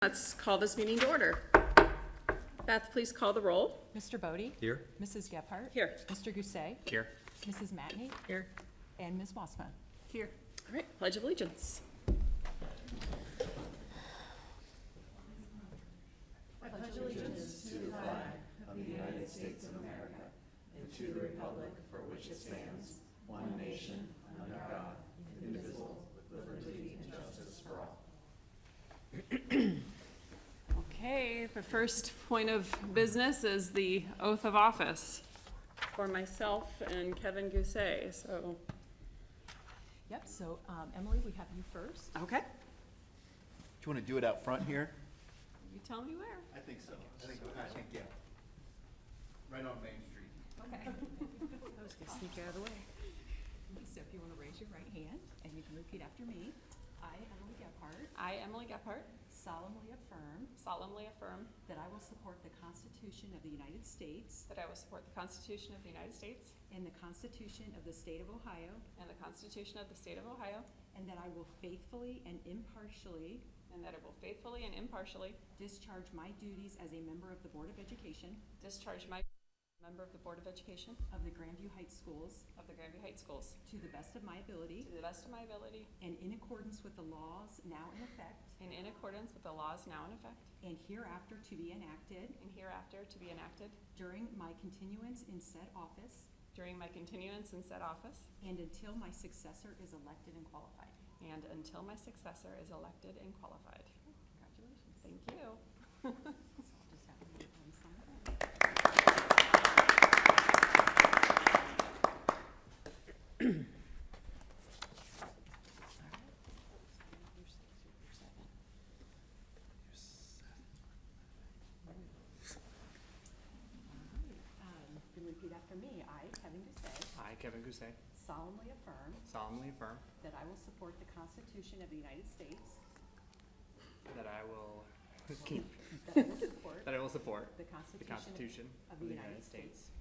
Let's call this meeting to order. Beth, please call the roll. Mr. BOE? Here. Mrs. Gephardt? Here. Mr. Gousset? Here. Mrs. Matney? Here. And Ms. Wassman? Here. All right, Pledge of Allegiance. Okay, the first point of business is the oath of office for myself and Kevin Gousset, so. Yep, so Emily, we have you first. Okay. Do you want to do it out front here? You tell me where. I think so. Yeah. Right on Main Street. Okay. I was gonna sneak out of the way. So if you want to raise your right hand and you can repeat after me. I, Emily Gephardt, I, Emily Gephardt, solemnly affirm solemnly affirm that I will support the Constitution of the United States that I will support the Constitution of the United States and the Constitution of the State of Ohio, and the Constitution of the State of Ohio, and that I will faithfully and impartially and that I will faithfully and impartially discharge my duties as a member of the Board of Education discharge my member of the Board of Education of the Grandview Heights Schools of the Grandview Heights Schools to the best of my ability to the best of my ability and in accordance with the laws now in effect and in accordance with the laws now in effect and hereafter to be enacted and hereafter to be enacted during my continuance in said office during my continuance in said office and until my successor is elected and qualified. and until my successor is elected and qualified. Congratulations. Thank you. So I'll just have you sign that. Then repeat after me. I, Kevin Gousset, I, Kevin Gousset, solemnly affirm solemnly affirm that I will support the Constitution of the United States, that I will that I will support the the Constitution of the United States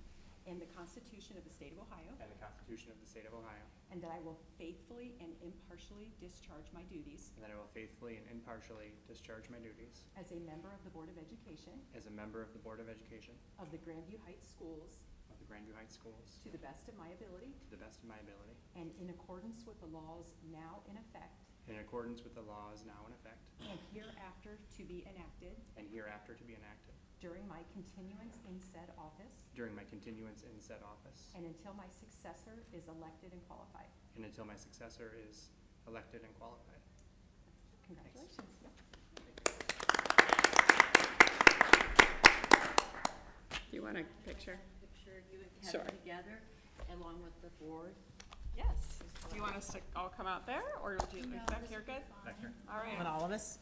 and the Constitution of the State of Ohio, and the Constitution of the State of Ohio, and that I will faithfully and impartially discharge my duties and that I will faithfully and impartially discharge my duties as a member of the Board of Education as a member of the Board of Education of the Grandview Heights Schools of the Grandview Heights Schools to the best of my ability to the best of my ability, and in accordance with the laws now in effect in accordance with the laws now in effect and hereafter to be enacted and hereafter to be enacted during my continuance in said office during my continuance in said office and until my successor is elected and qualified. and until my successor is elected and qualified. Congratulations. Yep. Do you want a picture? Picture you and Sure. Kevin together, along with the board. Yes. Do you want us to all come out there, or do you like back here good? Back here. All right. all of us?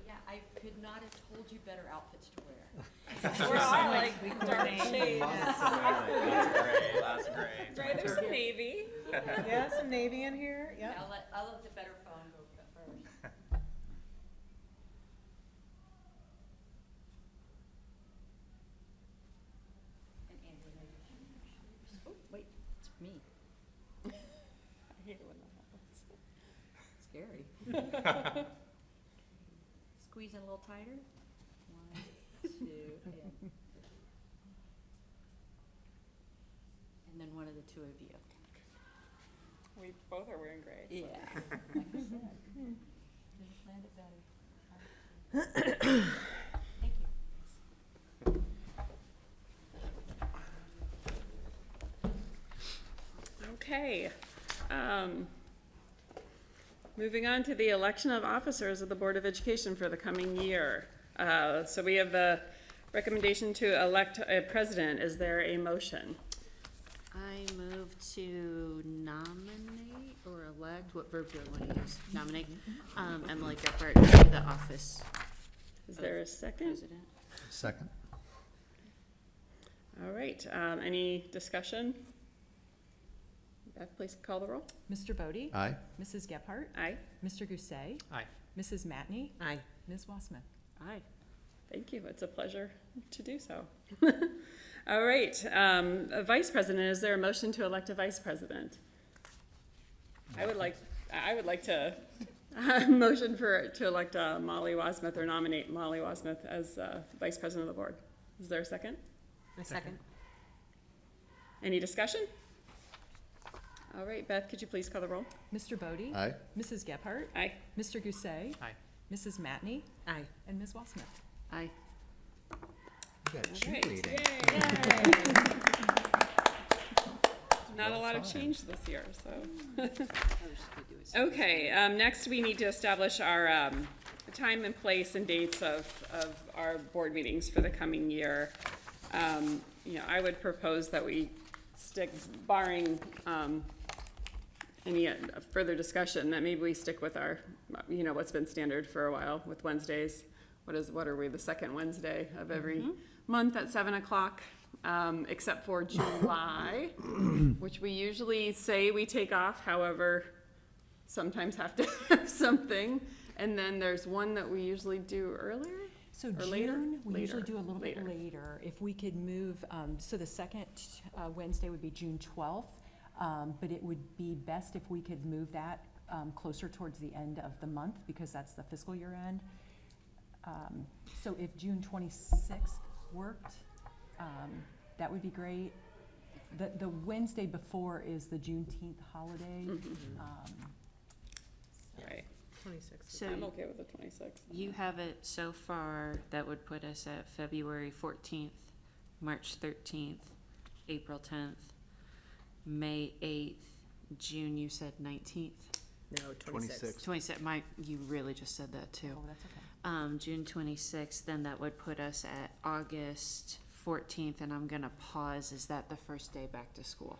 Yeah, I could not have told you better outfits to wear. We're all like dark shades. That's great. Right, there's some navy. Yeah, some navy in here, yep. I'll let the better phone go first. And Andrew, maybe shoes. Oh, wait, it's me. I hate it when that happens. Scary. Squeeze in a little tighter. 1, 2, and then one of the two of you. We both are wearing gray. Yeah. Like I said. Could have planned it better. Thank you. Okay. Moving on to the election of officers of the Board of Education for the coming year. So we have the recommendation to elect a president. Is there a motion? I move to nominate or elect, what verb do I want to use? Nominate, Emily Gephardt to the office Is there a second? president. Second. All right, any discussion? Beth, please call the roll. Mr. BOE? Aye. Mrs. Gephardt? Aye. Mr. Gousset? Aye. Mrs. Matney? Aye. Ms. Wassman? Aye. Thank you, it's a pleasure to do so. All right, a vice president, is there a motion to elect a vice president? I would like to Motion to elect Molly Wasmuth or nominate Molly Wasmuth as Vice President of the Board. Is there a second? A second. Any discussion? All right, Beth, could you please call the roll? Mr. Bodie? Aye. Mrs. Gephardt? Aye. Mr. Gusset? Aye. Mrs. Matney? Aye. And Ms. Walsmith? Aye. You got All right. cheerleading. Not a Well lot of timed. change this year, so. Okay, next we need to establish our time and place and dates of our board meetings for the coming year. You know, I would propose that we stick, barring any further discussion, that maybe we stick with our, you know, what's been standard for a while with Wednesdays. What are we, the second Wednesday of every month at 7 o'clock? Except for July, which we usually say we take off, however, sometimes have to have something. And then there's one that we usually do earlier. So Or later? June, we usually Later. do a little bit Later. later. If we could move, so the second Wednesday would be June 12th, but it would be best if we could move that closer towards the end of the month, because that's the fiscal year end. So if June 26th worked, that would be great. The Wednesday before is the Juneteenth holiday. Right, 26. So I'm okay with the 26th. you have it so far, that would put us at February 14th, March 13th, April 10th, May 8th, June, you said 19th? No, 26. 26th, you really just said that too. Oh, that's okay. June 26th, then that would put us at August 14th, and I'm gonna pause, is that the first day back to school?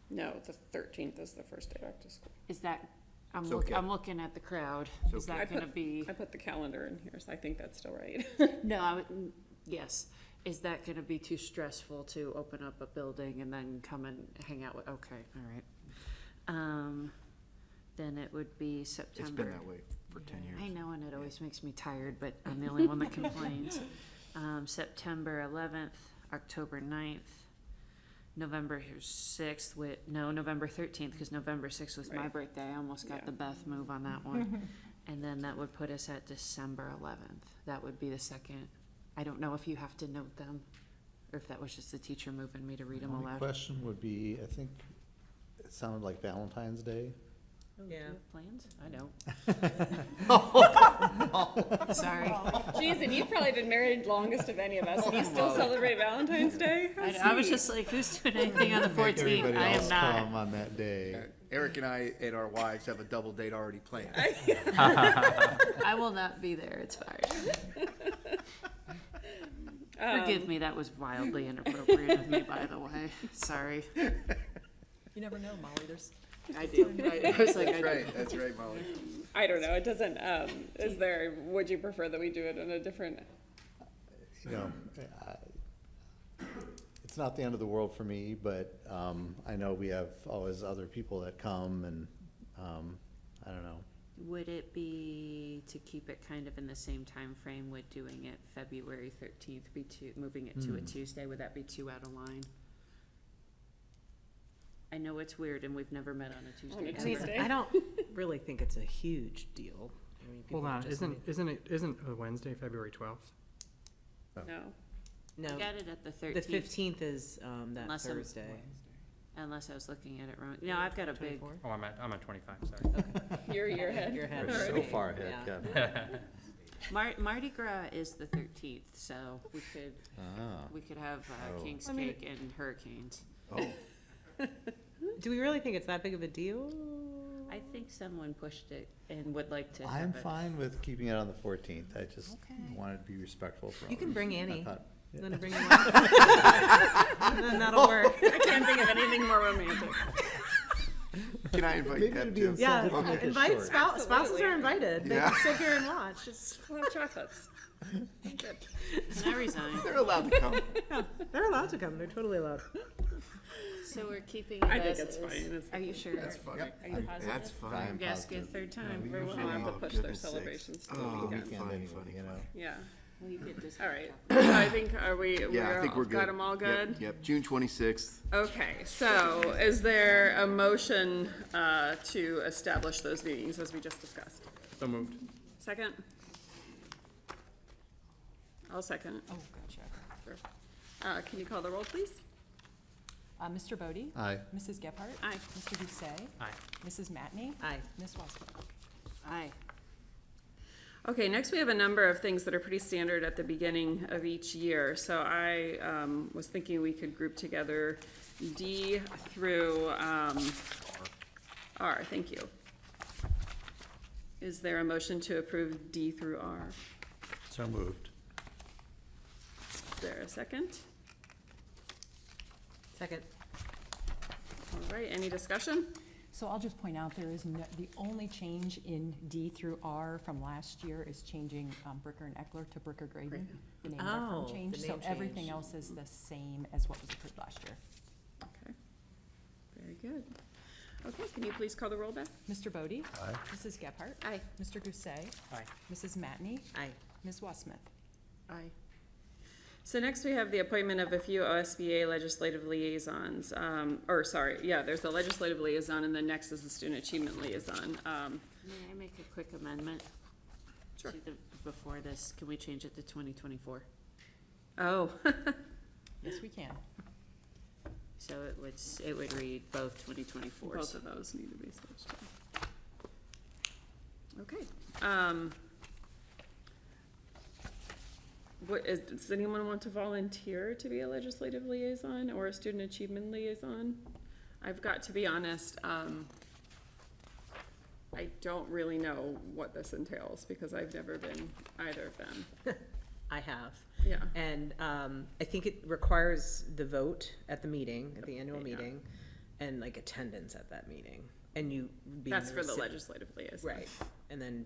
No, the 13th is the first day back to school. Is that, It's okay. I'm looking at the crowd, It's is okay. that gonna be? I put the calendar in here, so I think that's still right. No, yes, is that gonna be too stressful to open up a building and then come and hang out with, okay, all right. Then it would be September. It's been that way for 10 years. I know, and it always makes me tired, but I'm the only one that complains. September 11th, October 9th, November 6th, November 13th, because November 6th was my Right. birthday. I almost got Yeah. the Beth move on that one. And then that would put us at December 11th. That would be the second. I don't know if you have to note them, or if that was just the teacher moving me to read them The only aloud. question would be, I think it sounded like Valentine's Day. Oh, do you Yeah. have plans? I don't. Oh, Sorry. Jeez, and you've probably been married longest of any of us, and you still celebrate Valentine's Day? How I was sweet. just like, who's doing anything on the 14th? Everybody I else am not. come on that day. Eric and I and our wives have a double date already planned. I will not be there. It's fine. Forgive me, that was wildly inappropriate of me, by the way. Sorry. You never know, Molly, there's I do. I was like, That's right, Molly. I don't know, it doesn't, would you prefer that we do it in a different, You know, it's not the end of the world for me, but I know we have always other people that come, and I don't know. would it be, to keep it kind of in the same time frame, would doing it February 13th be moving it to a Tuesday, would that be too out of line? I know it's weird and we've never met on a Tuesday. On a ever. Tuesday. I don't really think it's a huge deal. I mean, people Hold on, just isn't a Wednesday, February 12th? no? No, I got it at the the 13th, 15th is that Unless I'm- Thursday. unless I was looking at it wrong. No, I've got a big, 24? Oh, I'm at 25, sorry. You're ahead? You're ahead. We're so Alrighty. far ahead, Yeah. Kevin. Mardi Gras is the 13th, so we could have Oh. King's I mean- Cake and hurricanes. Oh, Do we really think it's that big of a deal? I think someone pushed it and would like to I'm have it. fine with keeping it on the 14th. I just Okay. wanted to be respectful for You can others. bring I Annie. thought- yeah. Then bring them on. Then that'll work. I can't think of anything more romantic. can I invite Maybe Deb it'd be too? Yeah, incentive to make it invite short. spouses are Absolutely. invited. They Yeah. can sit here and watch. Just, We'll have chocolates. Good. And I resign. They're allowed to come. yeah, they're allowed to come. They're totally allowed. So we're keeping it I think as it's is. fine. It's- Are you sure? That's funny. Are you positive? That's I'm fine. Guess get positive. third time. we We'll usually have to Oh, push their goodness sakes. celebrations to the Oh, weekend. Weekend Funny, anyway, funny, you know. funny. Yeah. Well, you get this. All right, so I think, Yeah, I think we're good. got them all Yep, good? Yep, June 26th. Okay, so is there a motion to establish those meetings as we just discussed? So moved. Second? I'll second it. Oh, gotcha. Sure. Can you call the roll, please? Mr. Bodie? Aye. Mrs. Gephardt? Aye. Mr. Doucet? Aye. Mrs. Matney? Aye. Ms. Wassman? Aye. Okay, next we have a number of things that are pretty standard at the beginning of each year. So I was thinking we could group together D through R, thank you. Is there a motion to approve D through R? So moved. Is there a second? Second. All right, any discussion? So I'll just point out, there is no, the only change in D through R from last year is changing Bricker and Eckler to Bricker Graydon. The name Oh, reference the change, so name everything change. else is the same as what was approved last year. Okay, very good. Okay, can you please call the roll, Beth? Mr. Bodie? Aye. Mrs. Gephardt? Aye. Mr. Doucet? Aye. Mrs. Matney? Aye. Ms. Wassman? Aye. So next we have the appointment of a few OSBA legislative liaisons. There's the legislative liaison, and then next is the student achievement liaison. May I make a quick amendment? Sure. To before this, can we change it to 2024? Oh, Yes, we can. So it would read both 2024s. both of those need to be switched. Okay. Does anyone want to volunteer to be a legislative liaison or a student achievement liaison? I've got to be honest, I don't really know what this entails because I've never been either of them. I have. Yeah. And I think it requires the vote at the meeting, at the annual Okay, yeah. meeting, and like attendance at that meeting. And you being That's for the reci- legislative liaison. Right. And then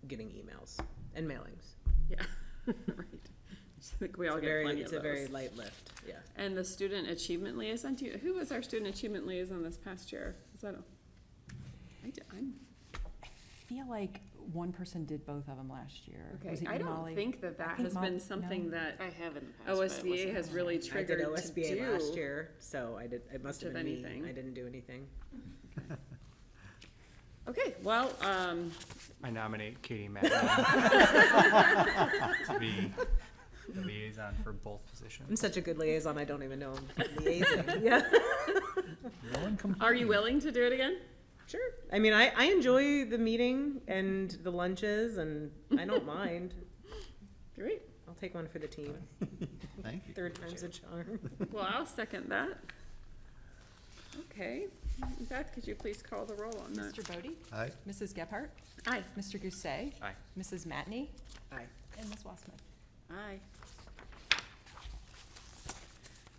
getting emails and mailings. Yeah, right. I think we all get plenty of It's a very those. light lift, yeah. And the student achievement liaison, who was our student achievement liaison this past year? Is that I'm, I feel like one person did both of them last year. Was okay, it I you, don't Molly? think that I think has been no. something that I have in the past, but it OSBA wasn't- has really I did triggered to OSBA do. last year, so it must have Did been anything. me. I didn't do anything. Okay, well, I nominate Katie Madden to be the liaison for both I'm positions. such a good liaison, I don't even know I'm liaising. Yeah. are you willing to do it again? Sure. I mean, I enjoy the meeting and the lunches, and I don't mind. Great. I'll take one for the team. Thank you. Third time's a charm. Well, I'll second that. Okay. Beth, could you please call the roll on that? Mr. Bodie? Aye. Mrs. Gephardt? Aye. Mr. Doucet? Aye. Mrs. Matney? Aye. And Ms. Wassman? Aye.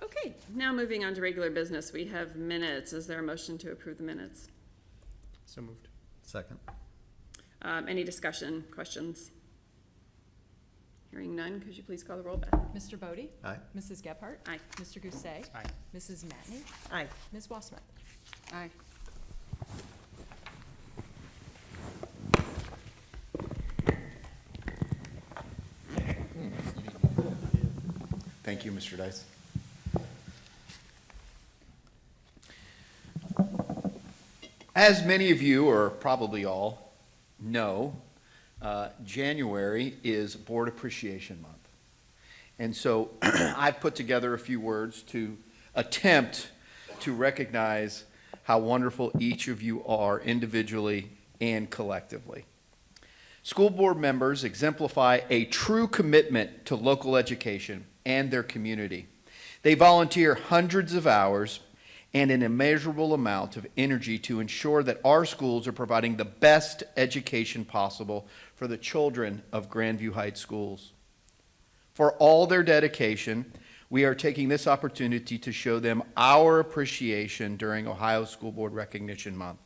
Okay, now moving on to regular business, we have minutes. Is there a motion to approve the minutes? So moved. Second. Any discussion, questions? Hearing none, could you please call the roll, Beth? Mr. Bodie? Aye. Mrs. Gephardt? Aye. Mr. Doucet? Aye. Mrs. Matney? Aye. Ms. Wassman? Aye. Thank you, Mr. Dice. As many of you, or probably all, know, January is Board Appreciation Month. And so I've put together a few words to attempt to recognize how wonderful each of you are individually and collectively. School board members exemplify a true commitment to local education and their community. They volunteer hundreds of hours and an immeasurable amount of energy to ensure that our schools are providing the best education possible for the children of Grandview Heights schools. For all their dedication, we are taking this opportunity to show them our appreciation during Ohio School Board Recognition Month.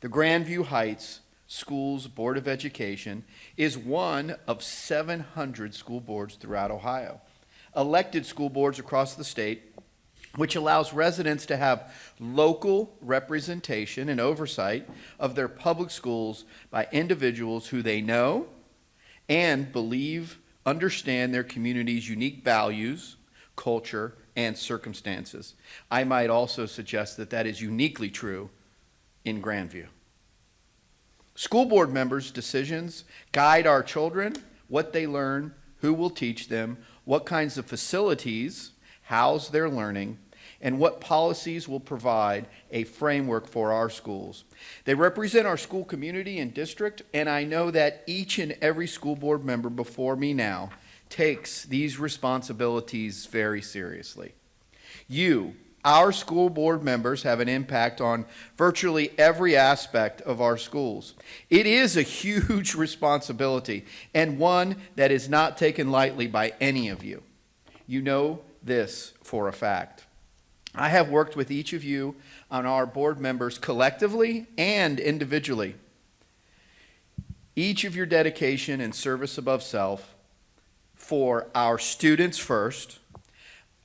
The Grandview Heights Schools Board of Education is one of 700 school boards throughout Ohio, elected school boards across the state, which allows residents to have local representation and oversight of their public schools by individuals who they know and believe understand their community's unique values, culture, and circumstances. I might also suggest that that is uniquely true in Grandview. School board members' decisions guide our children, what they learn, who will teach them, what kinds of facilities house their learning, and what policies will provide a framework for our schools. They represent our school community and district, and I know that each and every school board member before me now takes these responsibilities very seriously. You, our school board members, have an impact on virtually every aspect of our schools. It is a huge responsibility, and one that is not taken lightly by any of you. You know this for a fact. I have worked with each of you on our board members collectively and individually. Each of your dedication and service above self for our students first,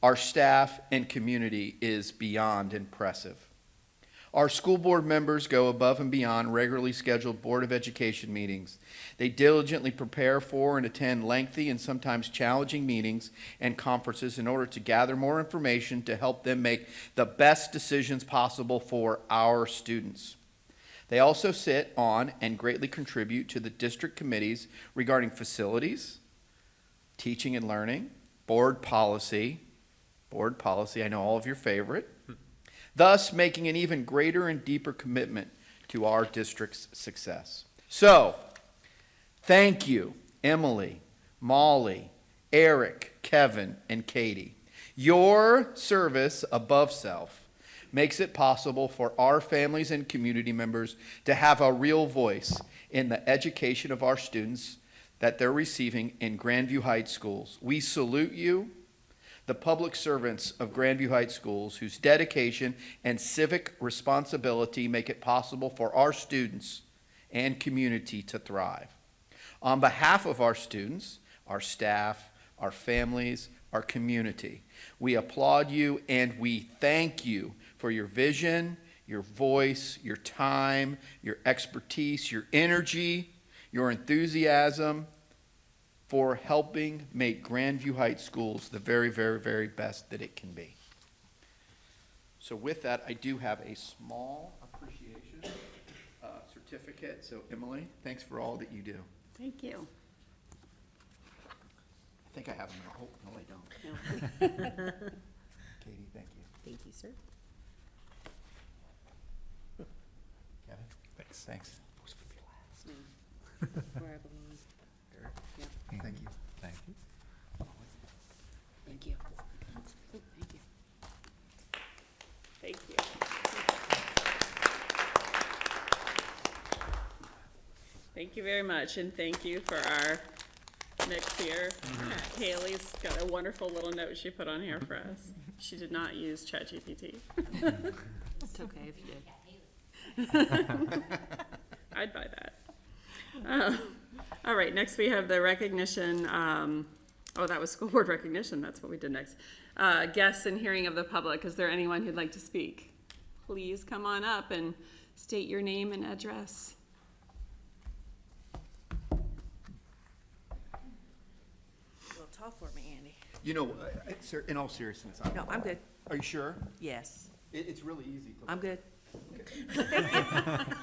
our staff and community is beyond impressive. Our school board members go above and beyond regularly scheduled Board of Education meetings. They diligently prepare for and attend lengthy and sometimes challenging meetings and conferences in order to gather more information to help them make the best decisions possible for our students. They also sit on and greatly contribute to the district committees regarding facilities, teaching and learning, board policy, I know all of your favorite, thus making an even greater and deeper commitment to our district's success. So, thank you, Emily, Molly, Eric, Kevin, and Katie. Your service above self makes it possible for our families and community members to have a real voice in the education of our students that they're receiving in Grandview Heights schools. We salute you, the public servants of Grandview Heights schools, whose dedication and civic responsibility make it possible for our students and community to thrive. On behalf of our students, our staff, our families, our community, we applaud you and we thank you for your vision, your voice, your time, your expertise, your energy, your enthusiasm, for helping make Grandview Heights schools the very, very, very best that it can be. So with that, I do have a small appreciation certificate. So Emily, thanks for all that you do. Thank you. I think I have them. Oh, no, I don't. Katie, thank you. Thank you, sir. Kevin? Thanks. Thanks. Where I belong. Eric? Thank you. Thank you. Thank you. Thank you. Thank you. Thank you very much, and thank you for our mix here. Haley's got a wonderful little note she put on here for us. She did not use ChatGPT. It's okay if you did. I'd buy that. All right, next we have the recognition, that was school board recognition, that's what we did next. Guests and hearing of the public. Is there anyone who'd like to speak? Please come on up and state your name and address. A little tall for me, Andy. You know, in all seriousness, No, I'm good. Are you sure? Yes, It's really easy to. I'm good.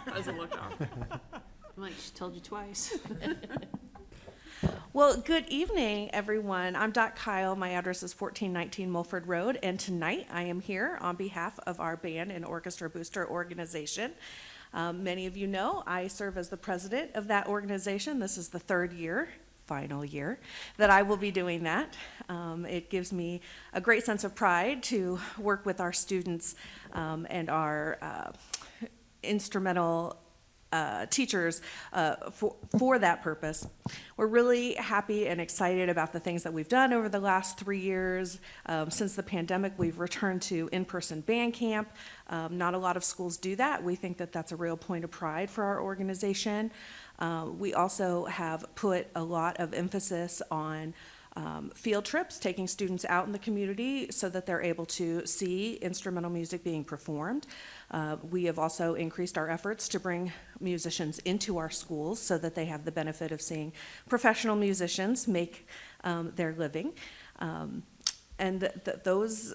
Doesn't look off. I'm like, she told you twice. Well, good evening, everyone. I'm Dot Kyle. My address is 1419 Mulford Road, and tonight I am here on behalf of our band and orchestra booster organization. Many of you know I serve as the president of that organization. This is the third year, final year, that I will be doing that. It gives me a great sense of pride to work with our students and our instrumental teachers for that purpose. We're really happy and excited about the things that we've done over the last 3 years. Since the pandemic, we've returned to in-person band camp. Not a lot of schools do that. We think that that's a real point of pride for our organization. We also have put a lot of emphasis on field trips, taking students out in the community so that they're able to see instrumental music being performed. We have also increased our efforts to bring musicians into our schools so that they have the benefit of seeing professional musicians make their living. And those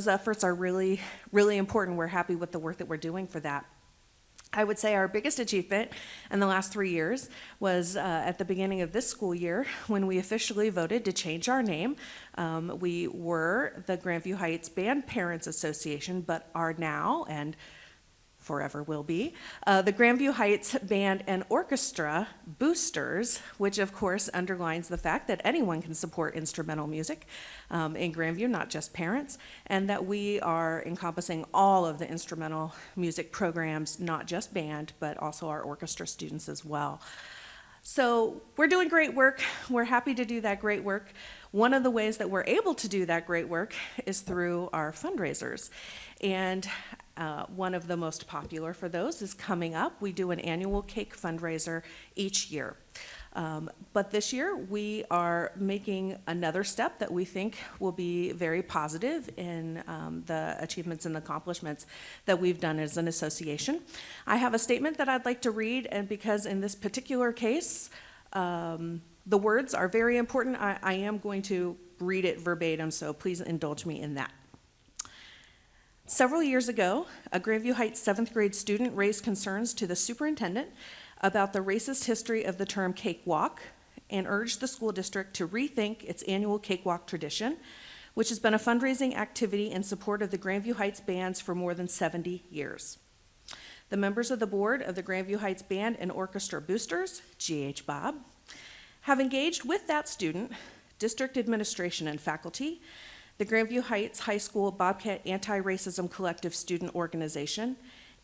efforts are really, really important. We're happy with the work that we're doing for that. I would say our biggest achievement in the last 3 years was at the beginning of this school year when we officially voted to change our name. We were the Grandview Heights Band Parents Association, but are now, and forever will be, the Grandview Heights Band and Orchestra Boosters, which of course underlines the fact that anyone can support instrumental music in Grandview, not just parents, and that we are encompassing all of the instrumental music programs, not just band, but also our orchestra students as well. So we're doing great work. We're happy to do that great work. One of the ways that we're able to do that great work is through our fundraisers. And one of the most popular for those is coming up. We do an annual cake fundraiser each year. But this year, we are making another step that we think will be very positive in the achievements and accomplishments that we've done as an association. I have a statement that I'd like to read, and because in this particular case, the words are very important, I am going to read it verbatim, so please indulge me in that. Several years ago, a Grandview Heights 7th grade student raised concerns to the superintendent about the racist history of the term cakewalk and urged the school district to rethink its annual cakewalk tradition, which has been a fundraising activity in support of the Grandview Heights bands for more than 70 years. The members of the board of the Grandview Heights Band and Orchestra Boosters, GH Bob, have engaged with that student, district administration and faculty, the Grandview Heights High School Bobcat Anti-Racism Collective Student Organization,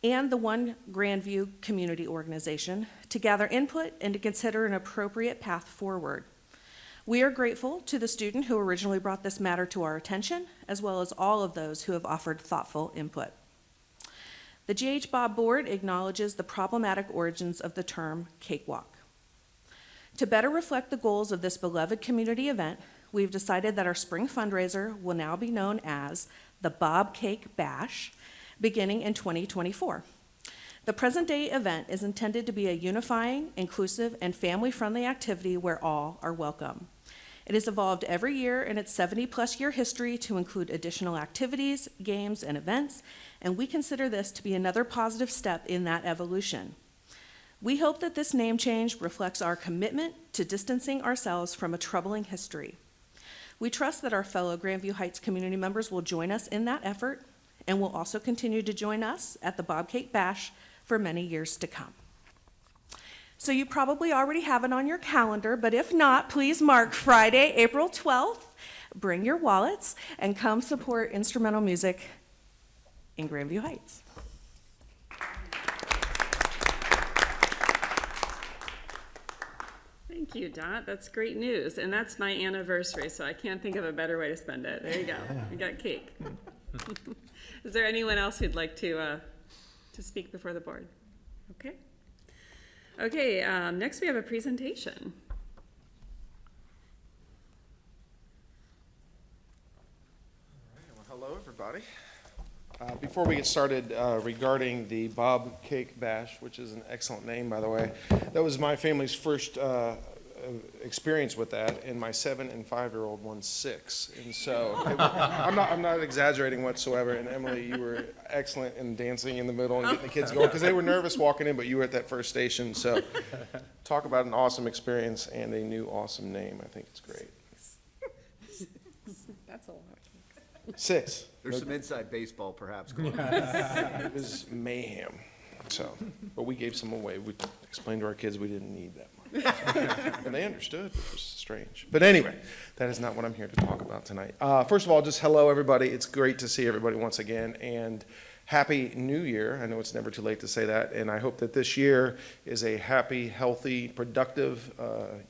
and the One Grandview Community Organization to gather input and to consider an appropriate path forward. We are grateful to the student who originally brought this matter to our attention, as well as all of those who have offered thoughtful input. The GH Bob Board acknowledges the problematic origins of the term cakewalk. To better reflect the goals of this beloved community event, we've decided that our spring fundraiser will now be known as the Bob Cake Bash, beginning in 2024. The present-day event is intended to be a unifying, inclusive, and family-friendly activity where all are welcome. It has evolved every year in its 70-plus year history to include additional activities, games, and events, and we consider this to be another positive step in that evolution. We hope that this name change reflects our commitment to distancing ourselves from a troubling history. We trust that our fellow Grandview Heights community members will join us in that effort and will also continue to join us at the Bob Cake Bash for many years to come. So you probably already have it on your calendar, but if not, please mark Friday, April 12th. Bring your wallets and come support instrumental music in Grandview Heights. Thank you, Dot. That's great news. And that's my anniversary, so I can't think of a better way to spend it. There you go. You got cake. Is there anyone else who'd like to speak before the board? Okay. Okay, next we have a presentation. Well, hello, everybody. Before we get started regarding the Bob Cake Bash, which is an excellent name, by the way, that was my family's first experience with that, and my 7- and 5-year-old won 6. And so I'm not exaggerating whatsoever. And Emily, you were excellent in dancing in the middle and getting the kids going because they were nervous walking in, but you were at that first station. So talk about an awesome experience and a new awesome name. I think it's great. That's a lot. 6. There's some inside baseball perhaps going on. It was mayhem. So, but we gave some away. We explained to our kids we didn't need that much. And they understood, which was strange. But anyway, that is not what I'm here to talk about tonight. First of all, just hello, everybody. It's great to see everybody once again. And Happy New Year. I know it's never too late to say that. And I hope that this year is a happy, healthy, productive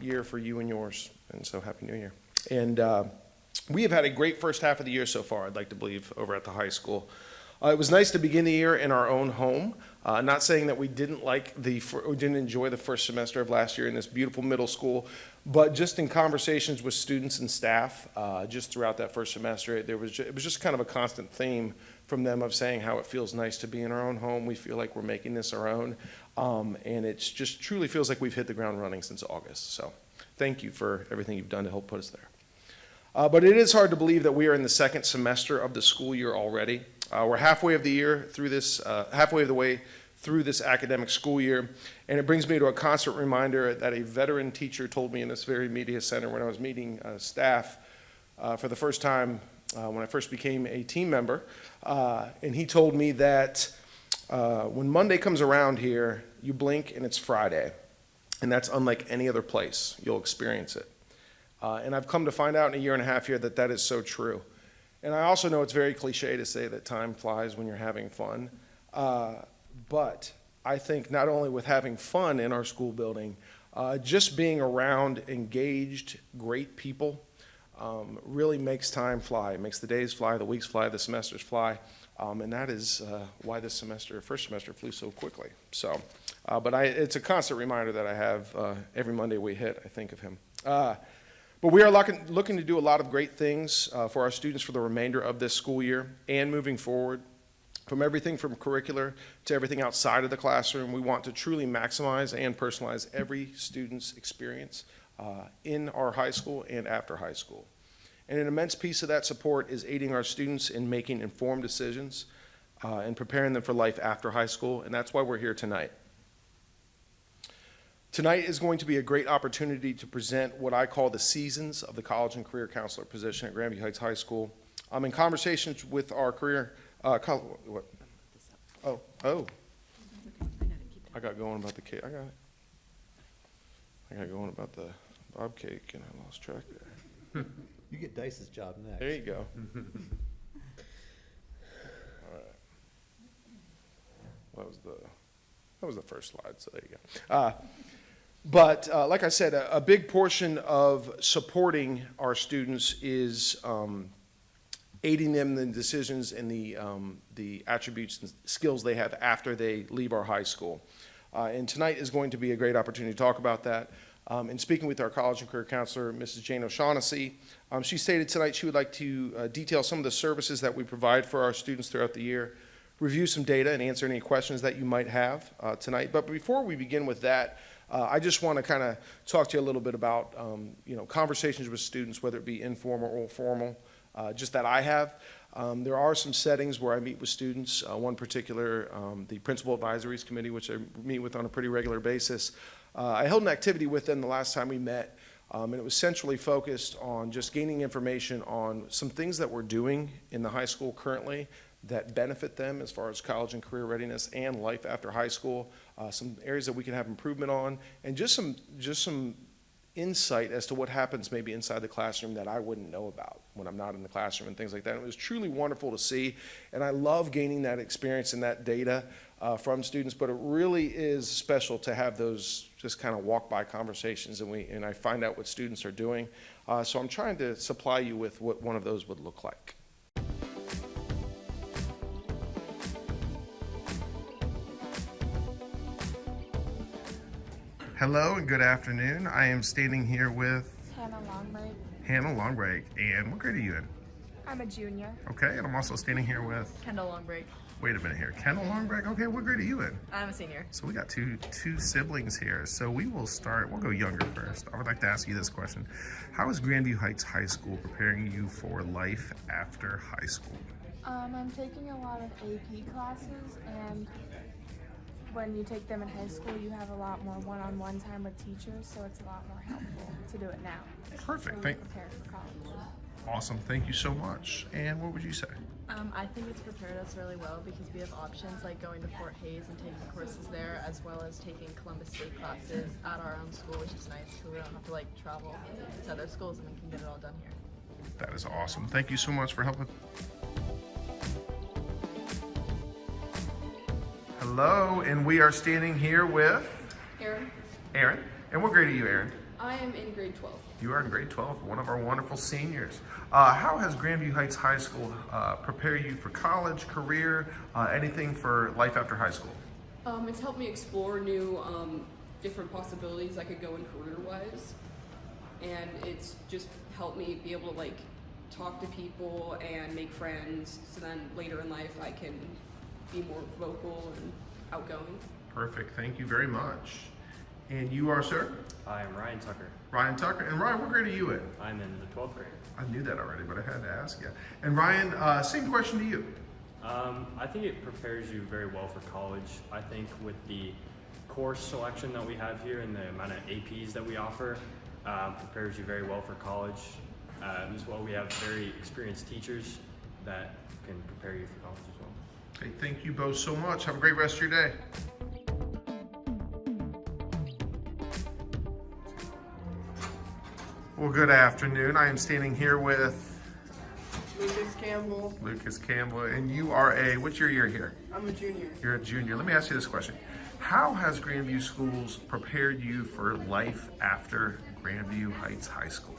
year for you and yours. And so Happy New Year. And we have had a great first half of the year so far, I'd like to believe, over at the high school. It was nice to begin the year in our own home. Not saying that we didn't enjoy the first semester of last year in this beautiful middle school, but just in conversations with students and staff, just throughout that first semester, it was just kind of a constant theme from them of saying how it feels nice to be in our own home. We feel like we're making this our own, and it's just truly feels like we've hit the ground running since August. So thank you for everything you've done to help put us there. But it is hard to believe that we are in the second semester of the school year already. We're halfway of the way through this academic school year, and it brings me to a constant reminder that a veteran teacher told me in this very media center when I was meeting staff for the first time when I first became a team member, and he told me that when Monday comes around here, you blink and it's Friday, and that's unlike any other place. You'll experience it. And I've come to find out in a year and a half here that that is so true. And I also know it's very cliche to say that time flies when you're having fun. But I think not only with having fun in our school building, just being around engaged, great people really makes time fly. It makes the days fly, the weeks fly, the semesters fly. And that is why this first semester flew so quickly. So, but it's a constant reminder that I have every Monday we hit, I think of him. But we are looking to do a lot of great things for our students for the remainder of this school year and moving forward. From everything from curricular to everything outside of the classroom, we want to truly maximize and personalize every student's experience in our high school and after high school. And an immense piece of that support is aiding our students in making informed decisions and preparing them for life after high school, and that's why we're here tonight. Tonight is going to be a great opportunity to present what I call the seasons of the college and career counselor position at Grandview Heights High School. I'm in conversations with our career, I got going about the cake, I got going about the Bob cake and I lost track there. You get Dice's job next. There you go. All right. That was the first slide, so there you go. But like I said, a big portion of supporting our students is aiding them in the decisions and the attributes and skills they have after they leave our high school. And tonight is going to be a great opportunity to talk about that. In speaking with our college and career counselor, Mrs. Jane O'Shaughnessy, she stated tonight she would like to detail some of the services that we provide for our students throughout the year, review some data, and answer any questions that you might have tonight. But before we begin with that, I just want to kind of talk to you a little bit about conversations with students, whether it be informal or formal, just that I have. There are some settings where I meet with students, one particular, the Principal Advisories Committee, which I meet with on a pretty regular basis. I held an activity with them the last time we met, and it was centrally focused on just gaining information on some things that we're doing in the high school currently that benefit them as far as college and career readiness and life after high school, some areas that we can have improvement on, and just some insight as to what happens maybe inside the classroom that I wouldn't know about when I'm not in the classroom and things like that. And it was truly wonderful to see, and I love gaining that experience and that data from students, but it really is special to have those just kind of walk-by conversations, and I find out what students are doing. So I'm trying to supply you with what one of those would look like. Hello and good afternoon. I am standing here with Hannah Longbreak. Hannah Longbreak. And what grade are you in? I'm a junior. Okay, and I'm also standing here with, Kendall Longbreak. wait a minute here, Kendall Longbreak. Okay, what grade are you in? I'm a senior. So we got two siblings here. So we'll go younger first. I would like to ask you this question. How is Grandview Heights High School preparing you for life after high school? I'm taking a lot of AP classes, and when you take them in high school, you have a lot more one-on-one time with teachers, so it's a lot more helpful to do it now. Perfect. So you prepare for college. Awesome. Thank you so much. And what would you say? I think it's prepared us really well because we have options like going to Fort Hays and taking courses there, as well as taking Columbus State classes at our own school, which is nice because we don't have to travel to other schools, and we can get it all done here. That is awesome. Thank you so much for helping. Hello, and we are standing here with Erin? Aaron. And what grade are you, Aaron? I am in grade 12. You are in grade 12, one of our wonderful seniors. How has Grandview Heights High School prepared you for college, career, anything for life after high school? It's helped me explore new different possibilities I could go in career-wise, and it's just helped me be able to like talk to people and make friends, so then later in life I can be more vocal and outgoing. Perfect, thank you very much. And you are, sir? I am Ryan Tucker. Ryan Tucker. And Ryan, what grade are you in? I'm in the 12th grade. I knew that already, but I had to ask you. And Ryan, same question to you. I think it prepares you very well for college. I think with the course selection that we have here and the amount of APs that we offer, prepares you very well for college. As well, we have very experienced teachers that can prepare you for college as well. Okay, thank you both so much. Have a great rest of your day. Well, good afternoon. I am standing here with Lucas Campbell, and you are what's your year here? I'm a junior. You're a junior. Let me ask you this question. How has Grandview Schools prepared you for life after Grandview Heights High School?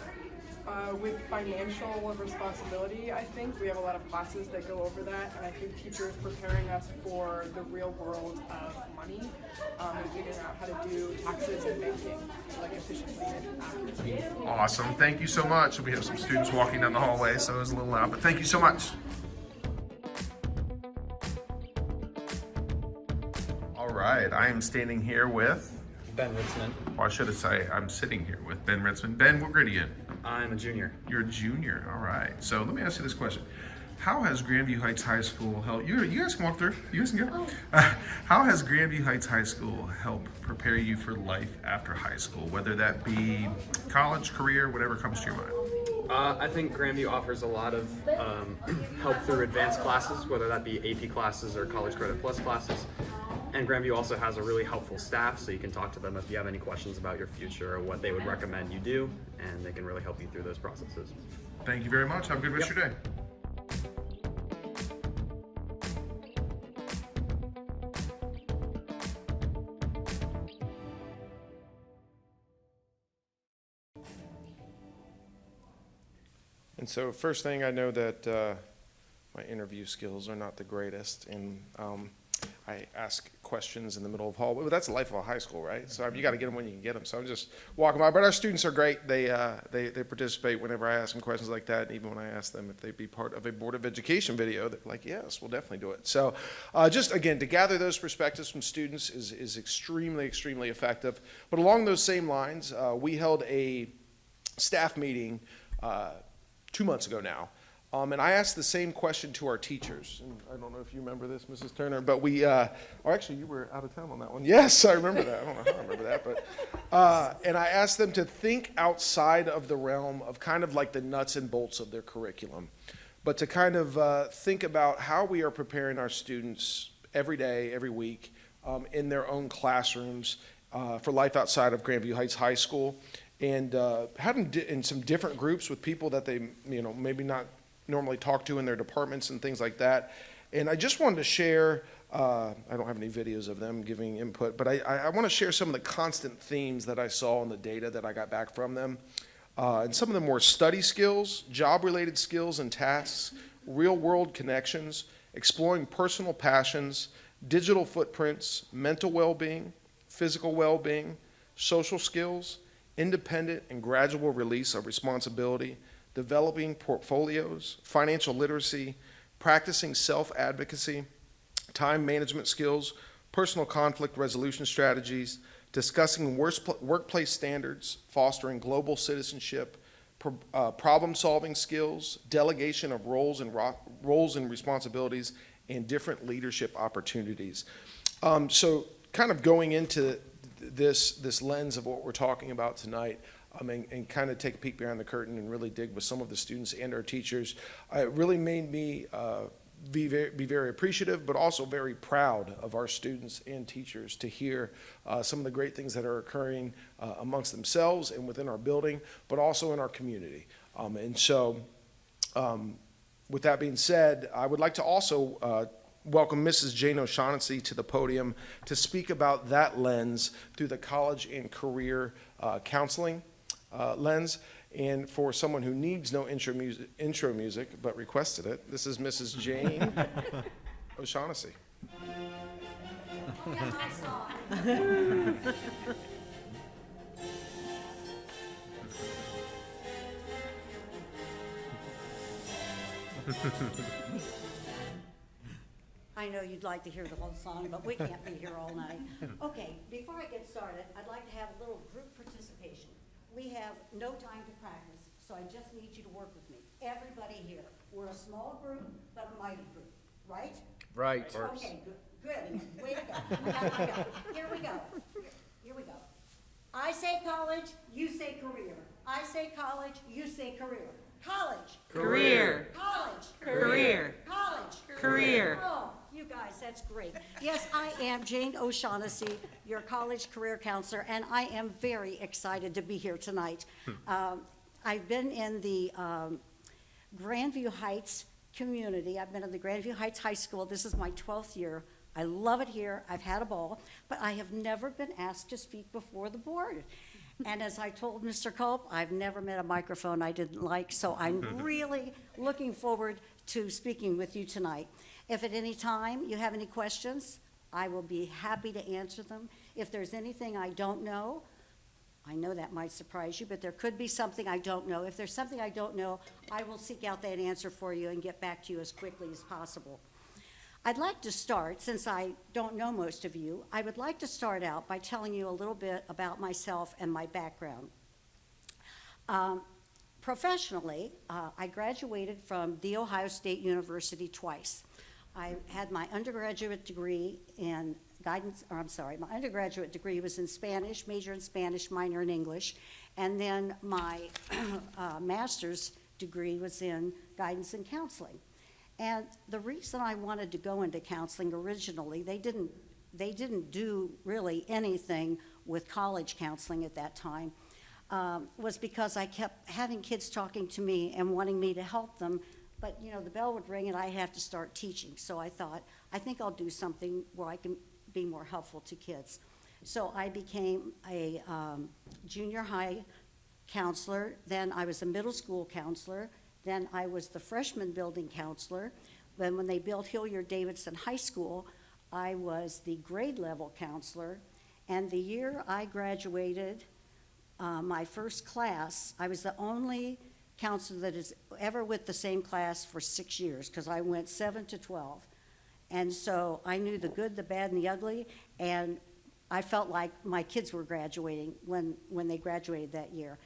With financial responsibility, I think we have a lot of classes that go over that, and I think teachers preparing us for the real world of money and figuring out how to do taxes and banking like efficiently and accurately. Awesome. Thank you so much. We have some students walking down the hallway, so it was a little loud, but thank you so much. All right, I am standing here with Ben Ritzman. or should I say I'm sitting here with Ben Ritzman. Ben, what grade are you in? I'm a junior. You're a junior, all right. So let me ask you this question. How has Grandview Heights High School helped, you guys can walk through, you guys can go. How has Grandview Heights High School helped prepare you for life after high school, whether that be college, career, whatever comes to your mind? I think Grandview offers a lot of help through advanced classes, whether that be AP classes or College Credit Plus classes. And Grandview also has a really helpful staff, so you can talk to them if you have any questions about your future or what they would recommend you do, and they can really help you through those processes. Thank you very much. Have a good rest of your day. And so first thing, I know that my interview skills are not the greatest, and I ask questions in the middle of hallway. But that's the life of a high school, right? So you got to get them when you can get them. So I'm just walking by. But our students are great. They participate whenever I ask them questions like that. And even when I ask them if they'd be part of a Board of Education video, they're like, yes, we'll definitely do it. So just, again, to gather those perspectives from students is extremely, extremely effective. But along those same lines, we held a staff meeting 2 months ago now. And I asked the same question to our teachers. And I don't know if you remember this, Mrs. Turner, but or actually you were out of town on that one. Yes, I remember that. I don't know how I remember that, but, and I asked them to think outside of the realm of kind of like the nuts and bolts of their curriculum, but to kind of think about how we are preparing our students every day, every week, in their own classrooms for life outside of Grandview Heights High School. And having in some different groups with people that they, maybe not normally talk to in their departments and things like that. And I just wanted to share, I don't have any videos of them giving input, but I want to share some of the constant themes that I saw in the data that I got back from them. And some of them were study skills, job-related skills and tasks, real-world connections, exploring personal passions, digital footprints, mental well-being, physical well-being, social skills, independent and gradual release of responsibility, developing portfolios, financial literacy, practicing self-advocacy, time management skills, personal conflict resolution strategies, discussing workplace standards, fostering global citizenship, problem-solving skills, delegation of roles and responsibilities, and different leadership opportunities. So kind of going into this lens of what we're talking about tonight, and kind of take a peek behind the curtain and really dig with some of the students and our teachers, it really made me be very appreciative, but also very proud of our students and teachers to hear some of the great things that are occurring amongst themselves and within our building, but also in our community. And so with that being said, I would like to also welcome Mrs. Jane O'Shaughnessy to the podium to speak about that lens through the college and career counseling lens. And for someone who needs no intro music but requested it, this is Mrs. Jane O'Shaughnessy. I know you'd like to hear the whole song, but we can't be here all night. Okay, before I get started, I'd like to have a little group participation. We have no time to practice, so I just need you to work with me. Everybody here, we're a small group, but a mighty group, right? Right. Okay, good, way to go. I got it. Here we go. Here we go. I say college, you say career. I say college, you say career. College. Career. College. Career. College. Career. Oh, you guys, that's great. Yes, I am Jane O'Shaughnessy, your college career counselor, and I am very excited to be here tonight. I've been in the Grandview Heights community. I've been in the Grandview Heights High School. This is my 12th year. I love it here. I've had a ball, but I have never been asked to speak before the board. And as I told Mr. Culp, I've never met a microphone I didn't like, so I'm really looking forward to speaking with you tonight. If at any time you have any questions, I will be happy to answer them. If there's anything I don't know, I know that might surprise you, but there could be something I don't know. If there's something I don't know, I will seek out that answer for you and get back to you as quickly as possible. I'd like to start, since I don't know most of you, I would like to start out by telling you a little bit about myself and my background. Professionally, I graduated from The Ohio State University twice. I had my undergraduate degree in my undergraduate degree was in Spanish, major in Spanish, minor in English, and then my master's degree was in guidance and counseling. And the reason I wanted to go into counseling originally, they didn't do really anything with college counseling at that time, was because I kept having kids talking to me and wanting me to help them, but the bell would ring and I'd have to start teaching. So I thought, I think I'll do something where I can be more helpful to kids. So I became a junior high counselor, then I was a middle school counselor, then I was the freshman building counselor. Then when they built Hilliard-Davidson High School, I was the grade level counselor. And the year I graduated, my first class, I was the only counselor that is ever with the same class for 6 years, because I went 7 to 12. And so I knew the good, the bad, and the ugly, and I felt like my kids were graduating when they graduated that year.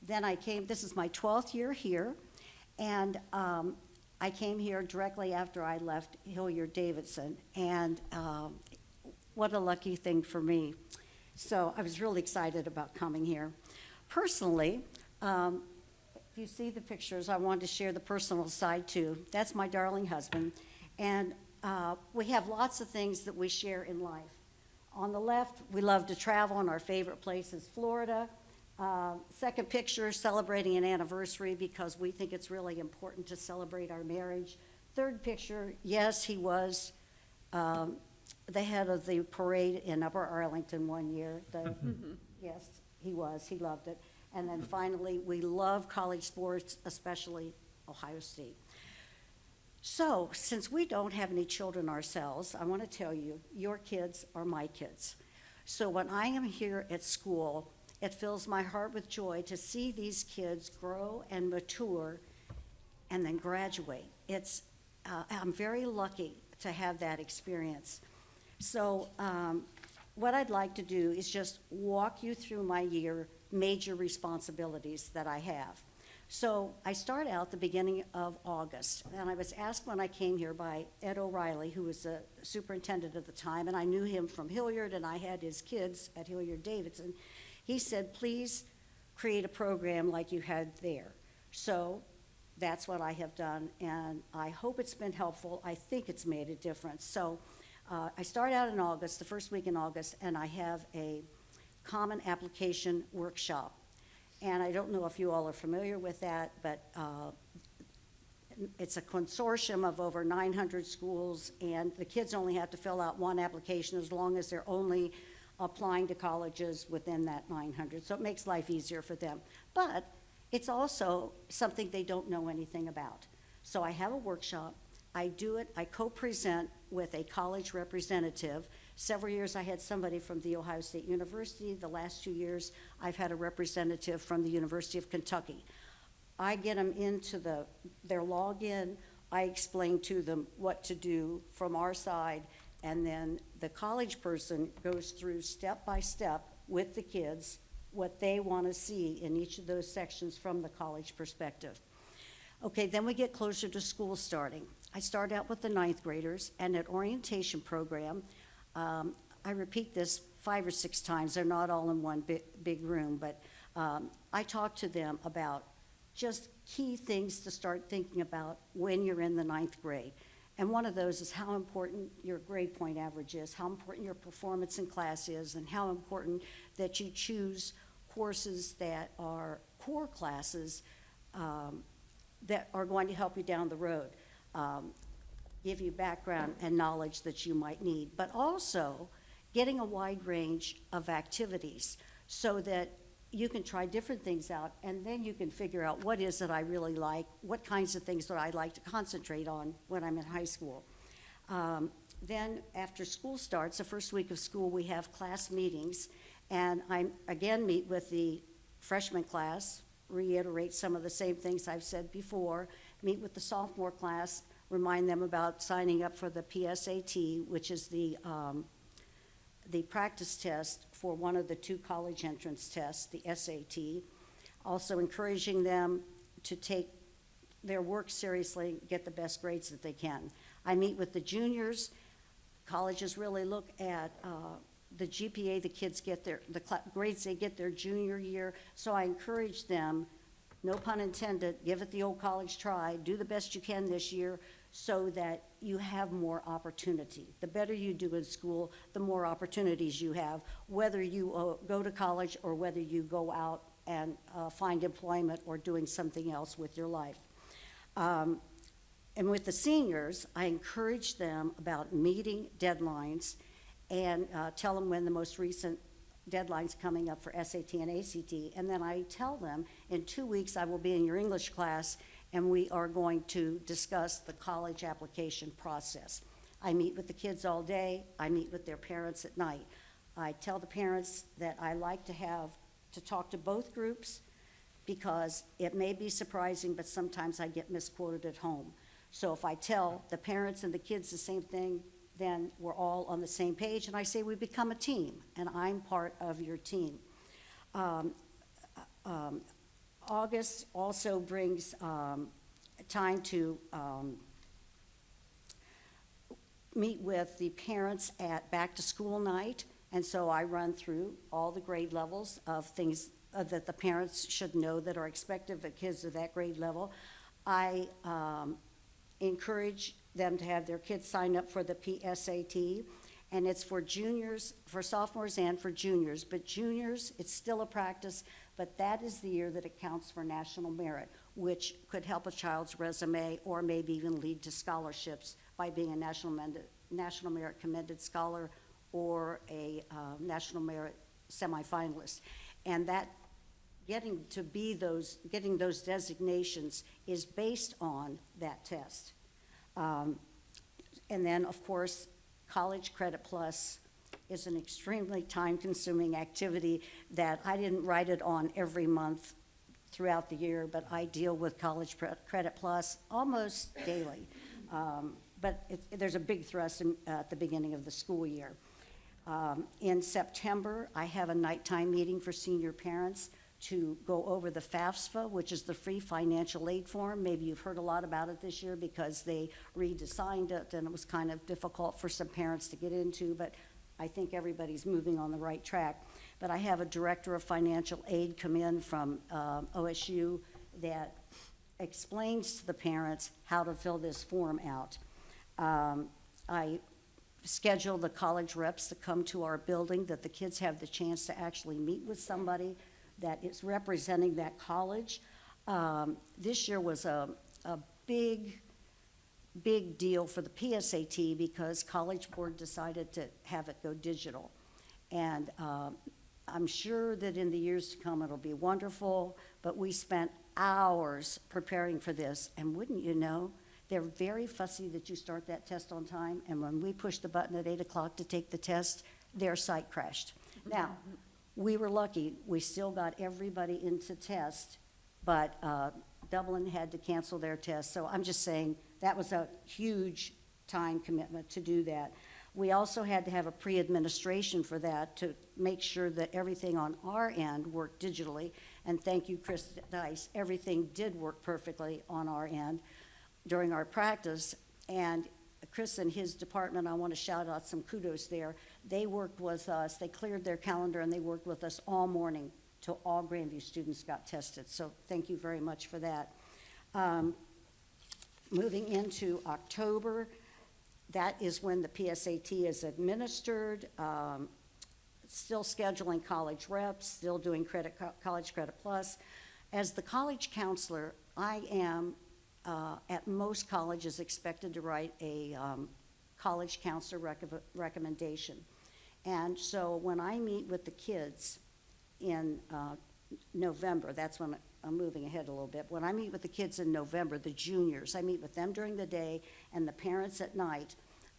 Then this is my 12th year here, and I came here directly after I left Hilliard-Davidson, and what a lucky thing for me. So I was really excited about coming here. Personally, if you see the pictures, I wanted to share the personal side too. That's my darling husband, and we have lots of things that we share in life. On the left, we love to travel, and our favorite place is Florida. Second picture, celebrating an anniversary because we think it's really important to celebrate our marriage. Third picture, yes, he was the head of the parade in Upper Arlington one year. Yes, he was. He loved it. And then finally, we love college sports, especially Ohio State. So, since we don't have any children ourselves, I want to tell you, your kids are my kids. So when I am here at school, it fills my heart with joy to see these kids grow and mature and then graduate. I'm very lucky to have that experience. So what I'd like to do is just walk you through my major responsibilities that I have. So I start out the beginning of August, and I was asked when I came here by Ed O'Reilly, who was the superintendent at the time, and I knew him from Hilliard, and I had his kids at Hilliard-Davidson. He said, please create a program like you had there. So that's what I have done, and I hope it's been helpful. I think it's made a difference. So I start out in August, the first week in August, and I have a common application workshop. And I don't know if you all are familiar with that, but it's a consortium of over 900 schools, and the kids only have to fill out one application as long as they're only applying to colleges within that 900. So it makes life easier for them. But it's also something they don't know anything about. So I have a workshop. I do it, I co-present with a college representative. Several years I had somebody from The Ohio State University. The last 2 years, I've had a representative from the University of Kentucky. I get them into their login. I explain to them what to do from our side, and then the college person goes through step by step with the kids what they want to see in each of those sections from the college perspective. Okay, then we get closer to school starting. I start out with the ninth graders, and at orientation program, I repeat this 5 or 6 times. They're not all in one big room, but I talk to them about just key things to start thinking about when you're in the ninth grade. And one of those is how important your grade point average is, how important your performance in class is, and how important that you choose courses that are core classes that are going to help you down the road, give you background and knowledge that you might need, but also getting a wide range of activities so that you can try different things out, and then you can figure out what is it I really like, what kinds of things that I like to concentrate on when I'm in high school. Then after school starts, the first week of school, we have class meetings, and I again meet with the freshman class, reiterate some of the same things I've said before, meet with the sophomore class, remind them about signing up for the PSAT, which is the practice test for one of the 2 college entrance tests, the SAT. Also encouraging them to take their work seriously, get the best grades that they can. I meet with the juniors. Colleges really look at the GPA the kids get grades they get their junior year. So I encourage them, no pun intended, give it the old college try, do the best you can this year so that you have more opportunity. The better you do in school, the more opportunities you have, whether you go to college or whether you go out and find employment or doing something else with your life. And with the seniors, I encourage them about meeting deadlines and tell them when the most recent deadline's coming up for SAT and ACT. And then I tell them, in 2 weeks, I will be in your English class, and we are going to discuss the college application process. I meet with the kids all day. I meet with their parents at night. I tell the parents that I like to talk to both groups because it may be surprising, but sometimes I get misquoted at home. So if I tell the parents and the kids the same thing, then we're all on the same page, and I say we become a team, and I'm part of your team. August also brings time to meet with the parents at back-to-school night, and so I run through all the grade levels of things that the parents should know that are expected of kids of that grade level. I encourage them to have their kids sign up for the PSAT, and it's for juniors, for sophomores and for juniors. But juniors, it's still a practice, but that is the year that it counts for national merit, which could help a child's resume or maybe even lead to scholarships by being a National Merit Commended Scholar or a National Merit semifinalist. And that getting those designations is based on that test. And then, of course, College Credit Plus is an extremely time-consuming activity that I didn't write it on every month throughout the year, but I deal with College Credit Plus almost daily. But there's a big thrust at the beginning of the school year. In September, I have a nighttime meeting for senior parents to go over the FAFSA, which is the free financial aid form. Maybe you've heard a lot about it this year because they redesigned it and it was kind of difficult for some parents to get into, but I think everybody's moving on the right track. But I have a director of financial aid come in from OSU that explains to the parents how to fill this form out. I schedule the college reps to come to our building, that the kids have the chance to actually meet with somebody that is representing that college. This year was a big deal for the PSAT because College Board decided to have it go digital. And I'm sure that in the years to come, it'll be wonderful, but we spent hours preparing for this, and wouldn't you know, they're very fussy that you start that test on time, and when we pushed the button at 8 o'clock to take the test, their site crashed. Now, we were lucky, we still got everybody into test, but Dublin had to cancel their test, so I'm just saying, that was a huge time commitment to do that. We also had to have a pre-administration for that to make sure that everything on our end worked digitally. And thank you, Chris Dice, everything did work perfectly on our end during our practice. And Chris and his department, I want to shout out some kudos there. They worked with us, they cleared their calendar and they worked with us all morning till all Grandview students got tested. So thank you very much for that. Moving into October, that is when the PSAT is administered, still scheduling college reps, still doing College Credit Plus. As the college counselor, I am, at most colleges, expected to write a college counselor recommendation. And so when I meet with the kids in November, that's when I'm moving ahead a little bit. When I meet with the kids in November, the juniors, I meet with them during the day and the parents at night.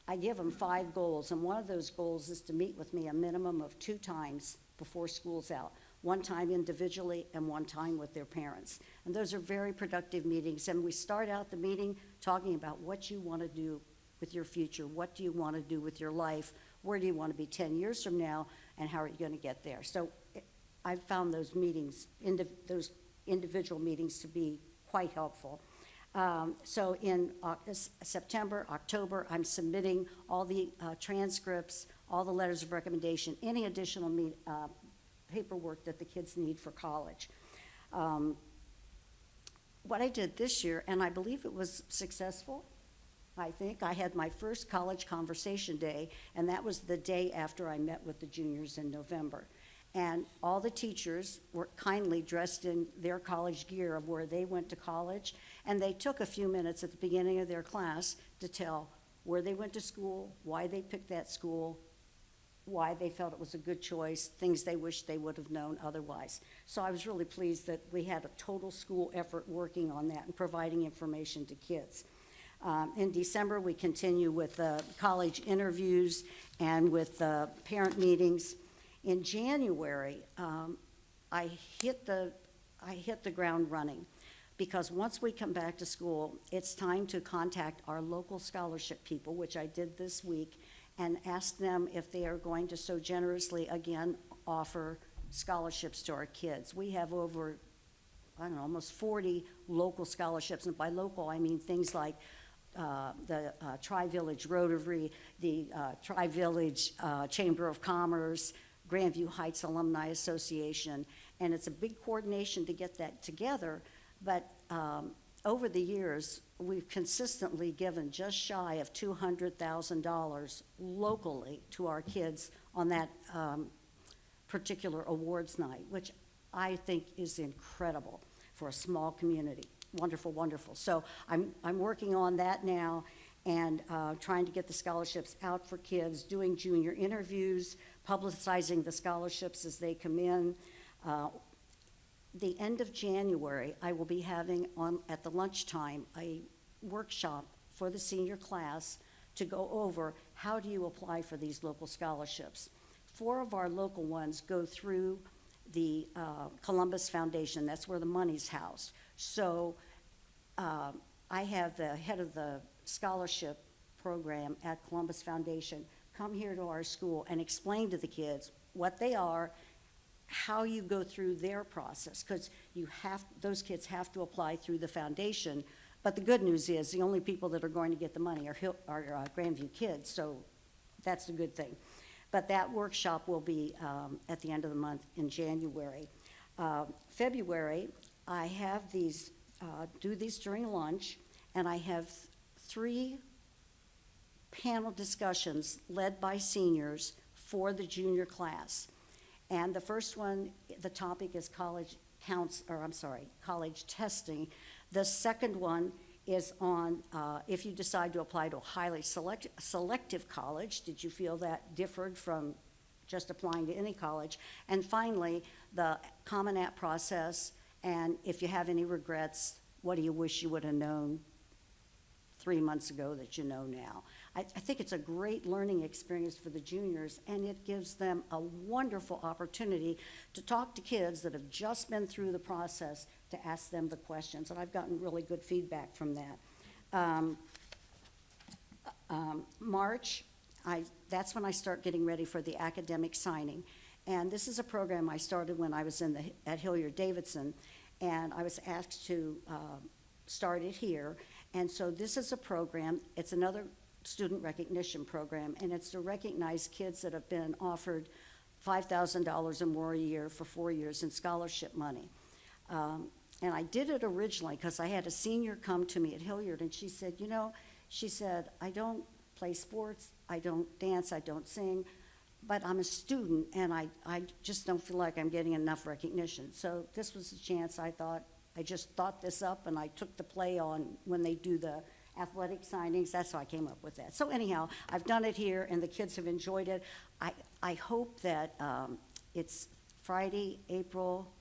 I give them 5 goals, and one of those goals is to meet with me a minimum of 2 times before school's out. 1 time individually and 1 time with their parents. And those are very productive meetings, and we start out the meeting talking about what you want to do with your future. What do you want to do with your life? Where do you want to be 10 years from now, and how are you going to get there? So I've found those meetings, those individual meetings, to be quite helpful. So in September, October, I'm submitting all the transcripts, all the letters of recommendation, any additional paperwork that the kids need for college. What I did this year, and I believe it was successful, I think, I had my first college conversation day, and that was the day after I met with the juniors in November. And all the teachers were kindly dressed in their college gear of where they went to college, and they took a few minutes at the beginning of their class to tell where they went to school, why they picked that school, why they felt it was a good choice, things they wish they would have known otherwise. So I was really pleased that we had a total school effort working on that and providing information to kids. In December, we continue with college interviews and with parent meetings. In January, I hit the ground running, because once we come back to school, it's time to contact our local scholarship people, which I did this week, and ask them if they are going to so generously again offer scholarships to our kids. We have over, I don't know, almost 40 local scholarships, and by local I mean things like the Tri-Village Rotary, the Tri-Village Chamber of Commerce, Grandview Heights Alumni Association, and it's a big coordination to get that together, but over the years, we've consistently given just shy of $200,000 locally to our kids on that particular awards night, which I think is incredible for a small community. Wonderful, wonderful. So I'm working on that now, and trying to get the scholarships out for kids, doing junior interviews, publicizing the scholarships as they come in. The end of January, I will be having at the lunchtime a workshop for the senior class to go over how do you apply for these local scholarships. 4 of our local ones go through the Columbus Foundation. That's where the money's housed. So I have the head of the scholarship program at Columbus Foundation come here to our school and explain to the kids what they are, how you go through their process, because those kids have to apply through the foundation. But the good news is the only people that are going to get the money are Grandview kids, so that's a good thing. But that workshop will be at the end of the month in January. February, I have these, do these during lunch, and I have 3 panel discussions led by seniors for the junior class. And the first one, the topic is college testing. The second one is on if you decide to apply to a highly selective college, did you feel that differed from just applying to any college. And finally, the Common App process, and if you have any regrets, what do you wish you would have known 3 months ago that you know now? I think it's a great learning experience for the juniors, and it gives them a wonderful opportunity to talk to kids that have just been through the process, to ask them the questions, and I've gotten really good feedback from that. March, that's when I start getting ready for the academic signing. And this is a program I started when I was at Hilliard-Davidson, and I was asked to start it here. And so this is a program, it's another student recognition program, and it's to recognize kids that have been offered $5,000 or more a year for 4 years in scholarship money. And I did it originally because I had a senior come to me at Hilliard, and she said, I don't play sports, I don't dance, I don't sing, but I'm a student, and I just don't feel like I'm getting enough recognition. So this was a chance. I just thought this up, and I took the play on when they do the athletic signings. That's how I came up with that. So anyhow, I've done it here, and the kids have enjoyed it. I hope that it's Friday, April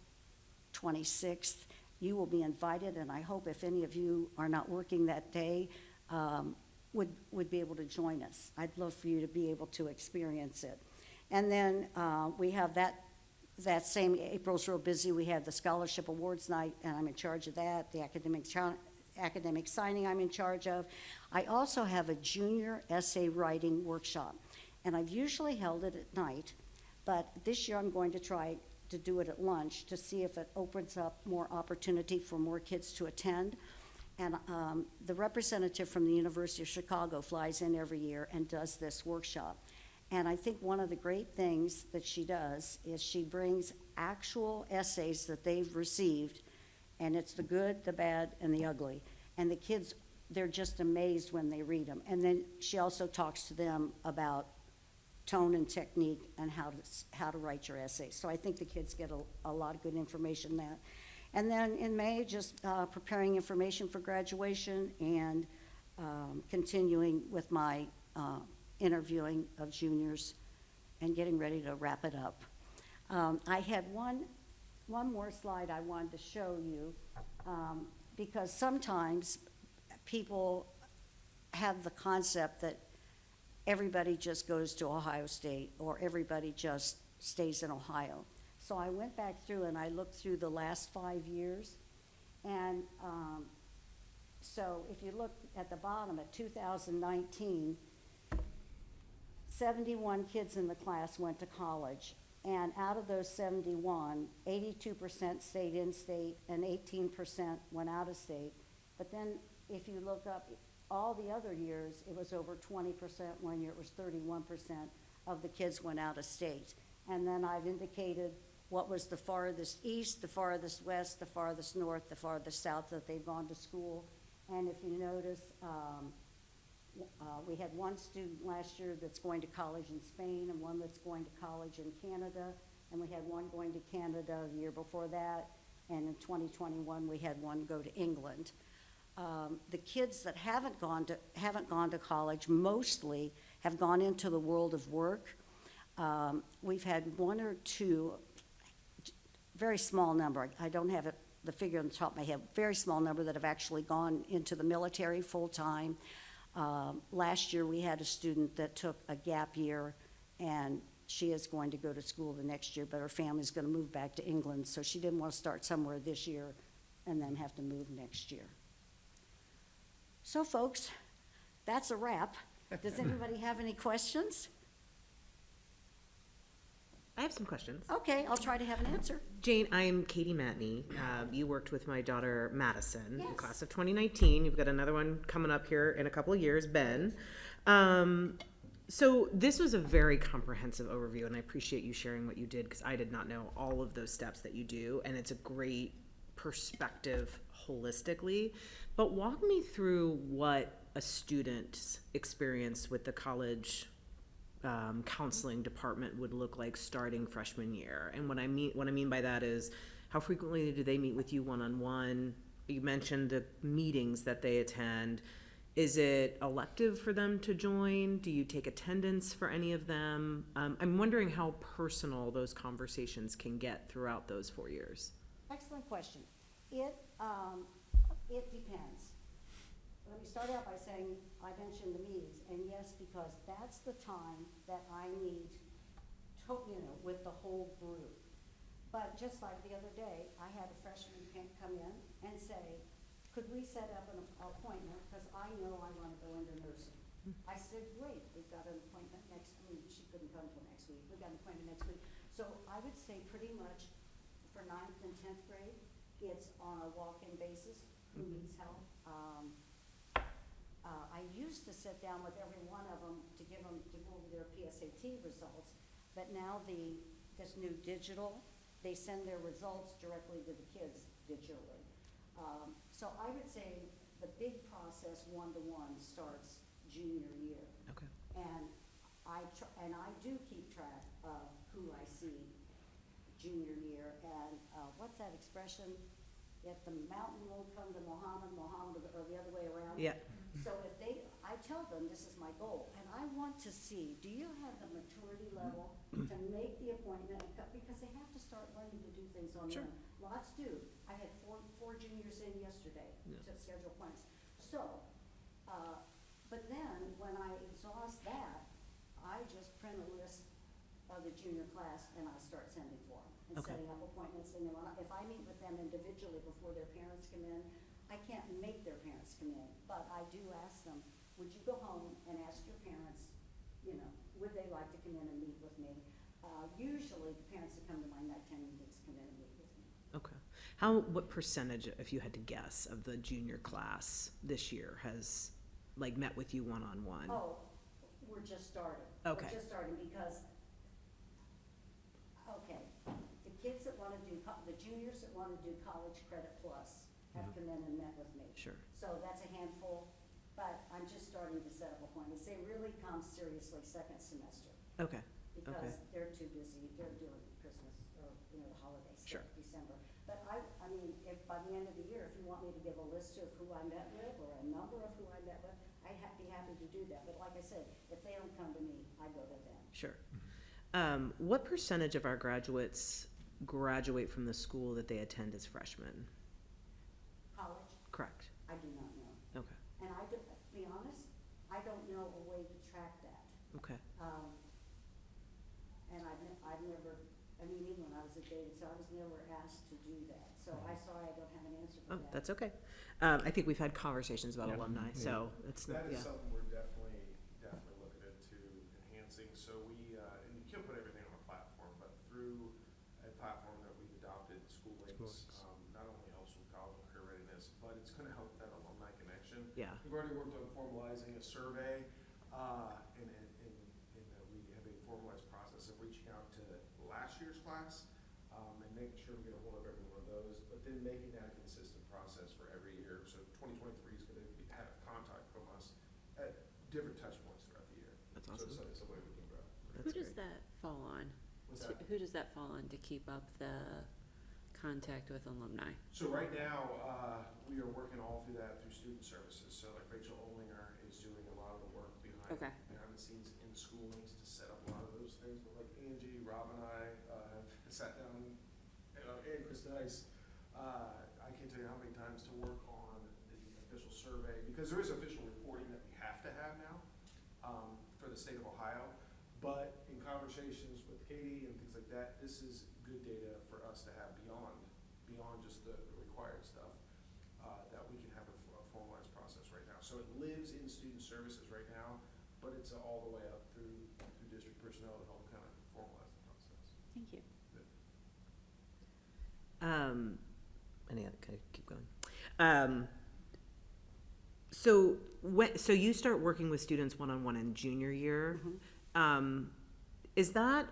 26th. You will be invited, and I hope if any of you are not working that day, would be able to join us. I'd love for you to be able to experience it. And then we have that same, April's real busy, we have the Scholarship Awards Night, and I'm in charge of that. The academic signing I'm in charge of. I also have a junior essay writing workshop, and I've usually held it at night, but this year I'm going to try to do it at lunch to see if it opens up more opportunity for more kids to attend. And the representative from the University of Chicago flies in every year and does this workshop. And I think one of the great things that she does is she brings actual essays that they've received, and it's the good, the bad, and the ugly. And the kids, they're just amazed when they read them. And then she also talks to them about tone and technique and how to write your essays. So I think the kids get a lot of good information there. And then in May, just preparing information for graduation and continuing with my interviewing of juniors and getting ready to wrap it up. I had one more slide I wanted to show you because sometimes people have the concept that everybody just goes to Ohio State or everybody just stays in Ohio. So I went back through and I looked through the last 5 years. And so if you look at the bottom at 2019, 71 kids in the class went to college. And out of those 71, 82% stayed in state and 18% went out of state. But then if you look up all the other years, it was over 20%. One year it was 31% of the kids went out of state. And then I've indicated what was the farthest east, the farthest west, the farthest north, the farthest south that they've gone to school. And if you notice, we had one student last year that's going to college in Spain and one that's going to college in Canada. And we had one going to Canada the year before that. And in 2021, we had one go to England. The kids that haven't gone to college mostly have gone into the world of work. We've had one or two, very small number, I don't have the figure on the top of my head, very small number that have actually gone into the military full-time. Last year we had a student that took a gap year and she is going to go to school the next year, but her family's going to move back to England, so she didn't want to start somewhere this year and then have to move next year. So folks, that's a wrap. Does anybody have any questions? I have some questions. Okay, I'll try to have an answer. Jane, I'm Katie Matney. You worked with my daughter Madison in Yes. class of 2019. You've got another one coming up here in a couple of years, Ben. So this was a very comprehensive overview, and I appreciate you sharing what you did because I did not know all of those steps that you do, and it's a great perspective holistically. But walk me through what a student's experience with the college counseling department would look like starting freshman year. And what I mean by that is, how frequently do they meet with you one-on-one? You mentioned the meetings that they attend. Is it elective for them to join? Do you take attendance for any of them? I'm wondering how personal those conversations can get throughout those 4 years. Excellent question. It depends. Let me start out by saying, I mentioned the meetings, and yes, because that's the time that I need to, with the whole group. But just like the other day, I had a freshman come in and say, could we set up an appointment, because I know I want to go into nursing. I said, great, we've got an appointment next week. She couldn't come till next week. We've got an appointment next week. So I would say pretty much for 9th and 10th grade, it's on a walk-in basis, who needs help. I used to sit down with every one of them to go over their PSAT results, but now this new digital, they send their results directly to the kids digitally. So I would say the big process, one-to-one, starts junior year. Okay. And I do keep track of who I see junior year, and what's that expression? If the mountain won't come to Muhammad, or the other way around. Yeah. So I tell them this is my goal, and I want to see, do you have the maturity level to make the appointment, because they have to start learning to do things on their own. Lots do. I had four juniors in yesterday to schedule appointments. So, but then, when I exhaust that, I just print a list of the junior class, and I start sending for them, and Okay. setting up appointments, and then if I meet with them individually before their parents come in, I can't make their parents come in, but I do ask them, would you go home and ask your parents, would they like to come in and meet with me? Usually, the parents that come to my nighttime meetings come in and meet with me. Okay. What percentage, if you had to guess, of the junior class this year has, met with you one-on-one? Oh, we're just starting. Okay. We're just starting because, the kids that wanna do, the juniors that wanna do College Credit Plus have come in and met with me. Sure. So that's a handful, but I'm just starting to set up appointments. They really come seriously second semester, Okay. because they're too busy, they're doing Christmas or, the holiday Sure. stuff, December. But I mean, if by the end of the year, if you want me to give a list of who I met with, or a number of who I met with, I'd be happy to do that. But like I said, if they don't come to me, I go to them. Sure. What percentage of our graduates graduate from the school that they attend as freshmen? College, Correct. I do not know. Okay. And to be honest, I don't know a way to track that. Okay. And I've never, even when I was at Davidson, I was never asked to do that. So I'm sorry, I don't have an answer for Oh, that. that's okay. I think we've had conversations about alumni, so it's not, That is yeah. something we're definitely looking into enhancing. So we, and you can't put everything on a platform, but through a platform that we've adopted, School Links, not only helps with college and career readiness, but it's gonna help that alumni connection. Yeah. We've already worked on formalizing a survey, and we have a formalized process of reaching out to last year's class, and making sure we get a hold of every one of those, but then making that a consistent process for every year. So 2023 is gonna have contact from us at different touch points throughout the year. That's So awesome. it's a way we can grow. Who does that fall on? What's that? Who does that fall on to keep up the contact with alumni? So right now, we are working all through that through student services. So like Rachel Olinger is doing a lot of the work behind the scenes in School Links to set up a lot of those things. But like Angie, Rob, and I have sat down, and Chris Dice, I can't tell you how many times to work on the official survey, because there is official reporting that we have to have now for the state of Ohio. But in conversations with Katie and things like that, this is good data for us to have beyond just the required stuff, that we can have a formalized process right now. So it lives in student services right now, but it's all the way up through district personnel to help kind of formalize the process. Thank you. Any other, can I keep going? So you start working with students one-on-one in junior year. Is that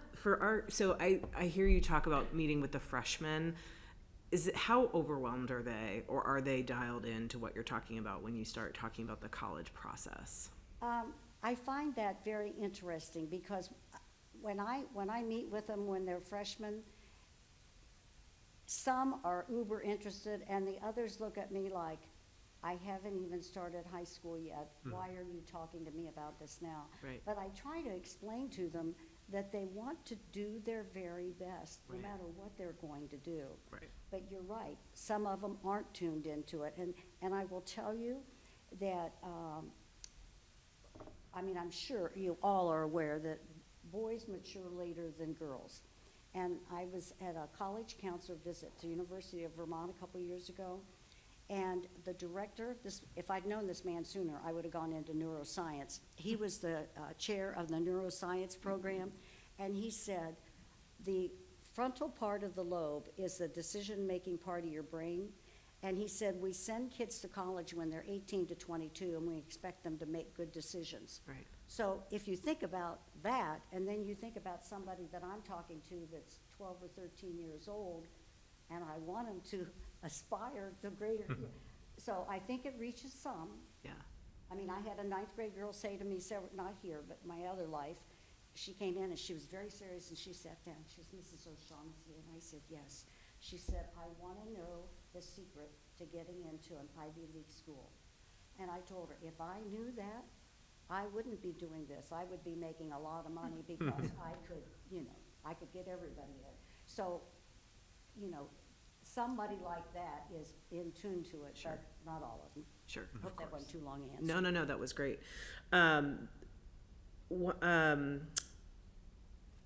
so I hear you talk about meeting with the freshmen. How overwhelmed are they, or are they dialed into what you're talking about when you start talking about the college process? I find that very interesting, because when I meet with them when they're freshmen, some are uber interested, and the others look at me like, I haven't even started high school yet. Why are you talking to me about this now? Right. But I try to explain to them that they want to do their very best, no Right. matter what they're going to do. Right. But you're right, some of them aren't tuned into it. And I will tell you that, I mean, I'm sure you all are aware that boys mature later than girls. And I was at a college counselor visit to University of Vermont a couple years ago, and the director, if I'd known this man sooner, I would have gone into neuroscience. He was the chair of the neuroscience program, and he said, the frontal part of the lobe is the decision-making part of your brain. And he said, we send kids to college when they're 18 to 22, and we expect them to make good decisions. Right. So if you think about that, and then you think about somebody that I'm talking to that's 12 or 13 years old, and I want them to aspire to greater, so I think it reaches some. Yeah. I mean, I had a ninth grade girl say to me, not here, but my other life, she came in and she was very serious, and she sat down. She said, Mrs. O'Shaughnessy, and I said, yes. She said, I want to know the secret to getting into an Ivy League school. And I told her, if I knew that, I wouldn't be doing this. I would be making a lot of money because I could, I could get everybody in. So, somebody like that is in tune to it, Sure. but not all of them. Sure. Hope that wasn't too long an answer. No, that was great.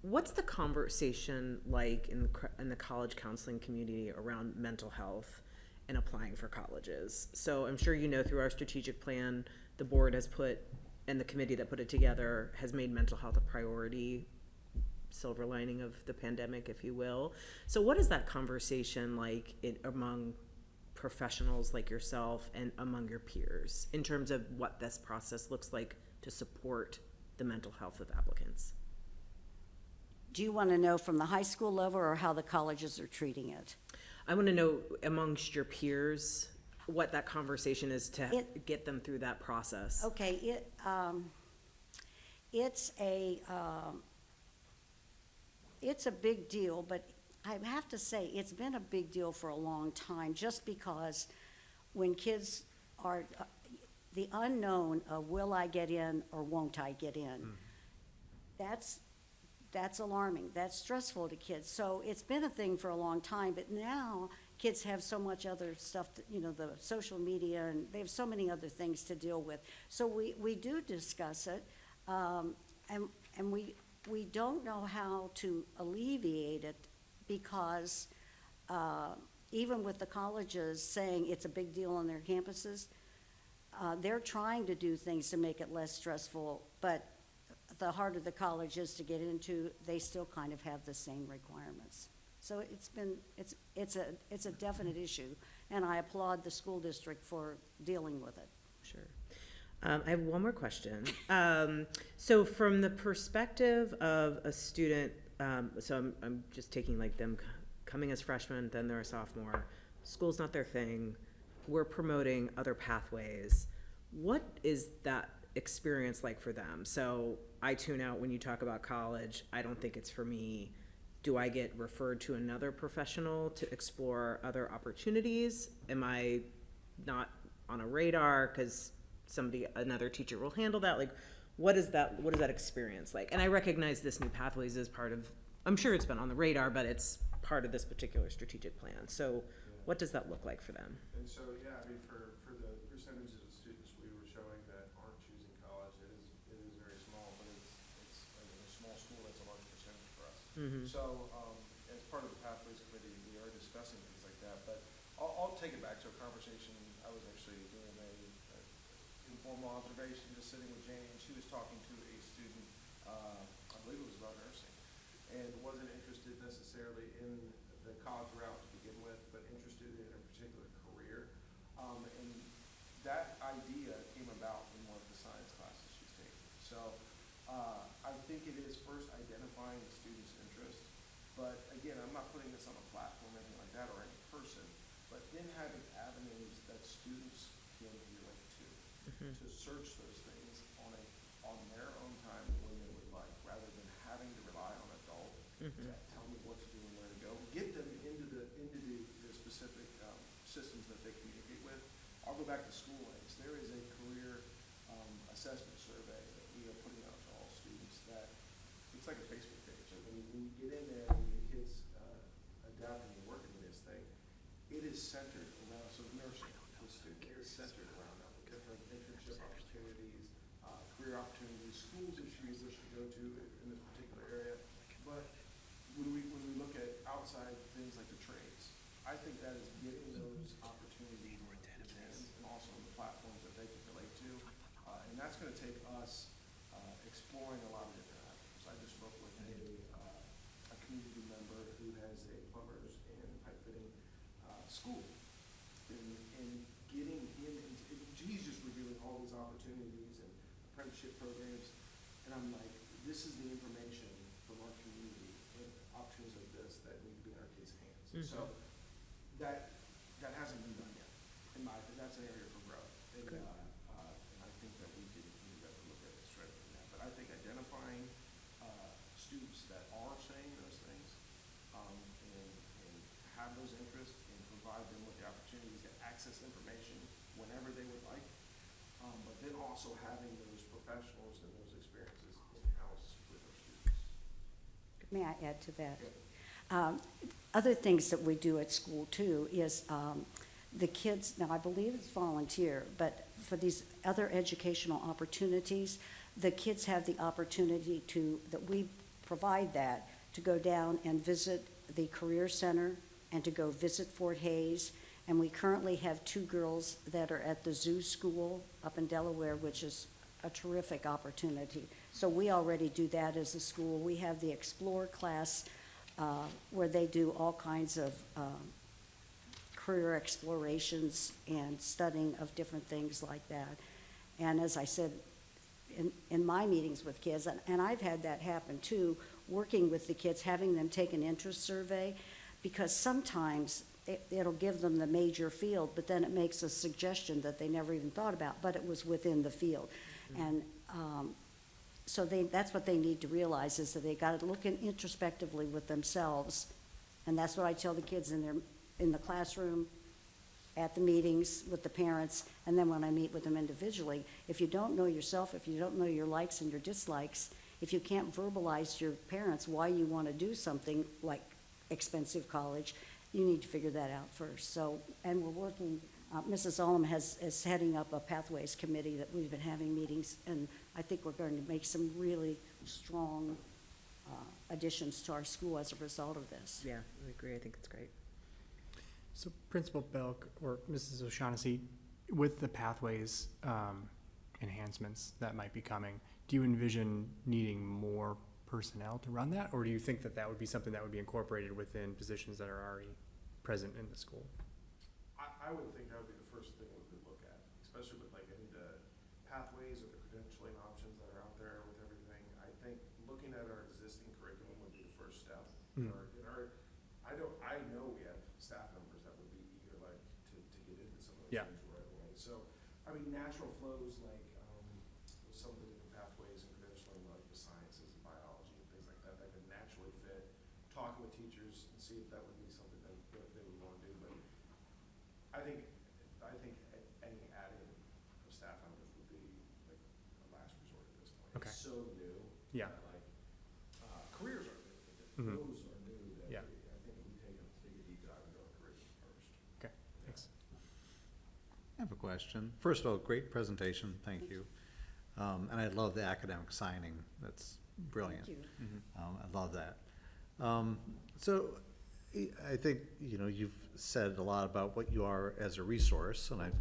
What's the conversation like in the college counseling community around mental health and applying for colleges? So I'm sure you know, through our strategic plan, the board has put, and the committee that put it together has made mental health a priority, silver lining of the pandemic, if you will. So what is that conversation like among professionals like yourself and among your peers in terms of what this process looks like to support the mental health of applicants? Do you want to know from the high school level or how the colleges are treating it? I want to know amongst your peers what that conversation is to get them through that process. Okay, it's a big deal, but I have to say, it's been a big deal for a long time, just because when kids are, the unknown of will I get in or won't I get in, that's alarming, that's stressful to kids. So it's been a thing for a long time, but now kids have so much other stuff, the social media, and they have so many other things to deal with. So we do discuss it, and we don't know how to alleviate it, because even with the colleges saying it's a big deal on their campuses, they're trying to do things to make it less stressful, but the harder the college is to get into, they still kind of have the same requirements. So it's a definite issue, and I applaud the school district for dealing with it. Sure. I have one more question. So from the perspective of a student, so I'm just taking like them coming as freshmen, then they're a sophomore, school's not their thing, we're promoting other pathways. What is that experience like for them? So I tune out when you talk about college, I don't think it's for me. Do I get referred to another professional to explore other opportunities? Am I not on a radar because another teacher will handle that? Like, what is that experience like? And I recognize this new pathways is part of, I'm sure it's been on the radar, but it's part of this particular strategic plan. So what does that look like for them? And so, yeah, I mean, for the percentages of students we were showing that aren't choosing college, it is very small, but it's I mean, a small school, that's a large percentage for us. Mm-hmm. So, as part of the Pathways Committee, we are discussing things like that, but I'll take it back to a conversation. I was actually doing a informal observation, just sitting with Jane, and she was talking to a student, I believe it was about nursing, and wasn't interested necessarily in the college route to begin with, but interested in a particular career. And that idea came about in one of the science classes she's taking. So I think it is first identifying the student's interest, but again, I'm not putting this on a platform or anything like that, or any person, but then having avenues that students can relate to search those things on their own time when they would like, rather than having to rely on adults to tell me what to do and where to go. Get them into the specific systems that they communicate with. I'll go back to school links. There is a career assessment survey that we are putting out to all students that it's like a Facebook page. So when you get in there and the kids adapting and working in this thing, it is centered around, so nursing for students is centered around different internship opportunities, career opportunities, schools that you wish to go to in this particular area. But when we look at outside things like the trades, I think that is getting those opportunities in and also the platforms that they can relate to. And that's going to take us exploring a lot of different avenues. I just spoke with a community member who has a plumbers and pipe fitting school. And getting him into, he's just reviewing all these opportunities and apprenticeship programs. And I'm like, this is the information from our community and options like this that need to be in our kids' hands. Mhm. So that hasn't been done yet. In my opinion, that's an area for growth. And, Good. and I think that we could look at it straight from that. But I think identifying students that are saying those things and have those interests and provide them with the opportunities to access information whenever they would like, but then also having those professionals and those experiences in-house with our students. May I add to that? Other things that we do at school too is the kids, now I believe it's volunteer, but for these other educational opportunities, the kids have the opportunity that we provide that, to go down and visit the Career Center and to go visit Fort Hays. And we currently have 2 girls that are at the zoo school up in Delaware, which is a terrific opportunity. So we already do that as a school. We have the Explore class where they do all kinds of career explorations and studying of different things like that. And as I said, in my meetings with kids, and I've had that happen too, working with the kids, having them take an interest survey, because sometimes it'll give them the major field, but then it makes a suggestion that they never even thought about, but it was within the field. Mm-hmm. And so that's what they need to realize, is that they got to look introspectively with themselves. And that's what I tell the kids in the classroom, at the meetings with the parents, and then when I meet with them individually. If you don't know yourself, if you don't know your likes and your dislikes, if you can't verbalize to your parents why you want to do something like expensive college, you need to figure that out first. So, and we're working, Mrs. Ullum is heading up a Pathways Committee that we've been having meetings, and I think we're going to make some really strong additions to our school as a result of this. Yeah, I agree. I think it's great. So Principal Belk or Mrs. O'Shaughnessy, with the pathways enhancements that might be coming, do you envision needing more personnel to run that? Or do you think that that would be something that would be incorporated within positions that are already present in the school? I would think that would be the first thing we would look at, especially with like any of the pathways or the credentialing options that are out there with everything. I think looking at our existing curriculum would be the first step. Mm. I know we have staff members that would be eager to get into some of those Yeah. things right away. So, I mean, natural flows like with some of the different pathways and credentialing, like the sciences and biology and things like that, that could naturally fit. Talking with teachers and see if that would be something that they would want to do. But I think any adding of staff members would be like a last resort at this point. Okay. It's so new. Yeah. That, careers are new. Mhm. Those are new. That Yeah. I think we take a deep dive into our curriculum first. Okay, thanks. I have a question. First of all, great presentation, thank you. And I love the academic signing, that's brilliant. Thank you. I love that. So I think, you've said a lot about what you are as a resource, and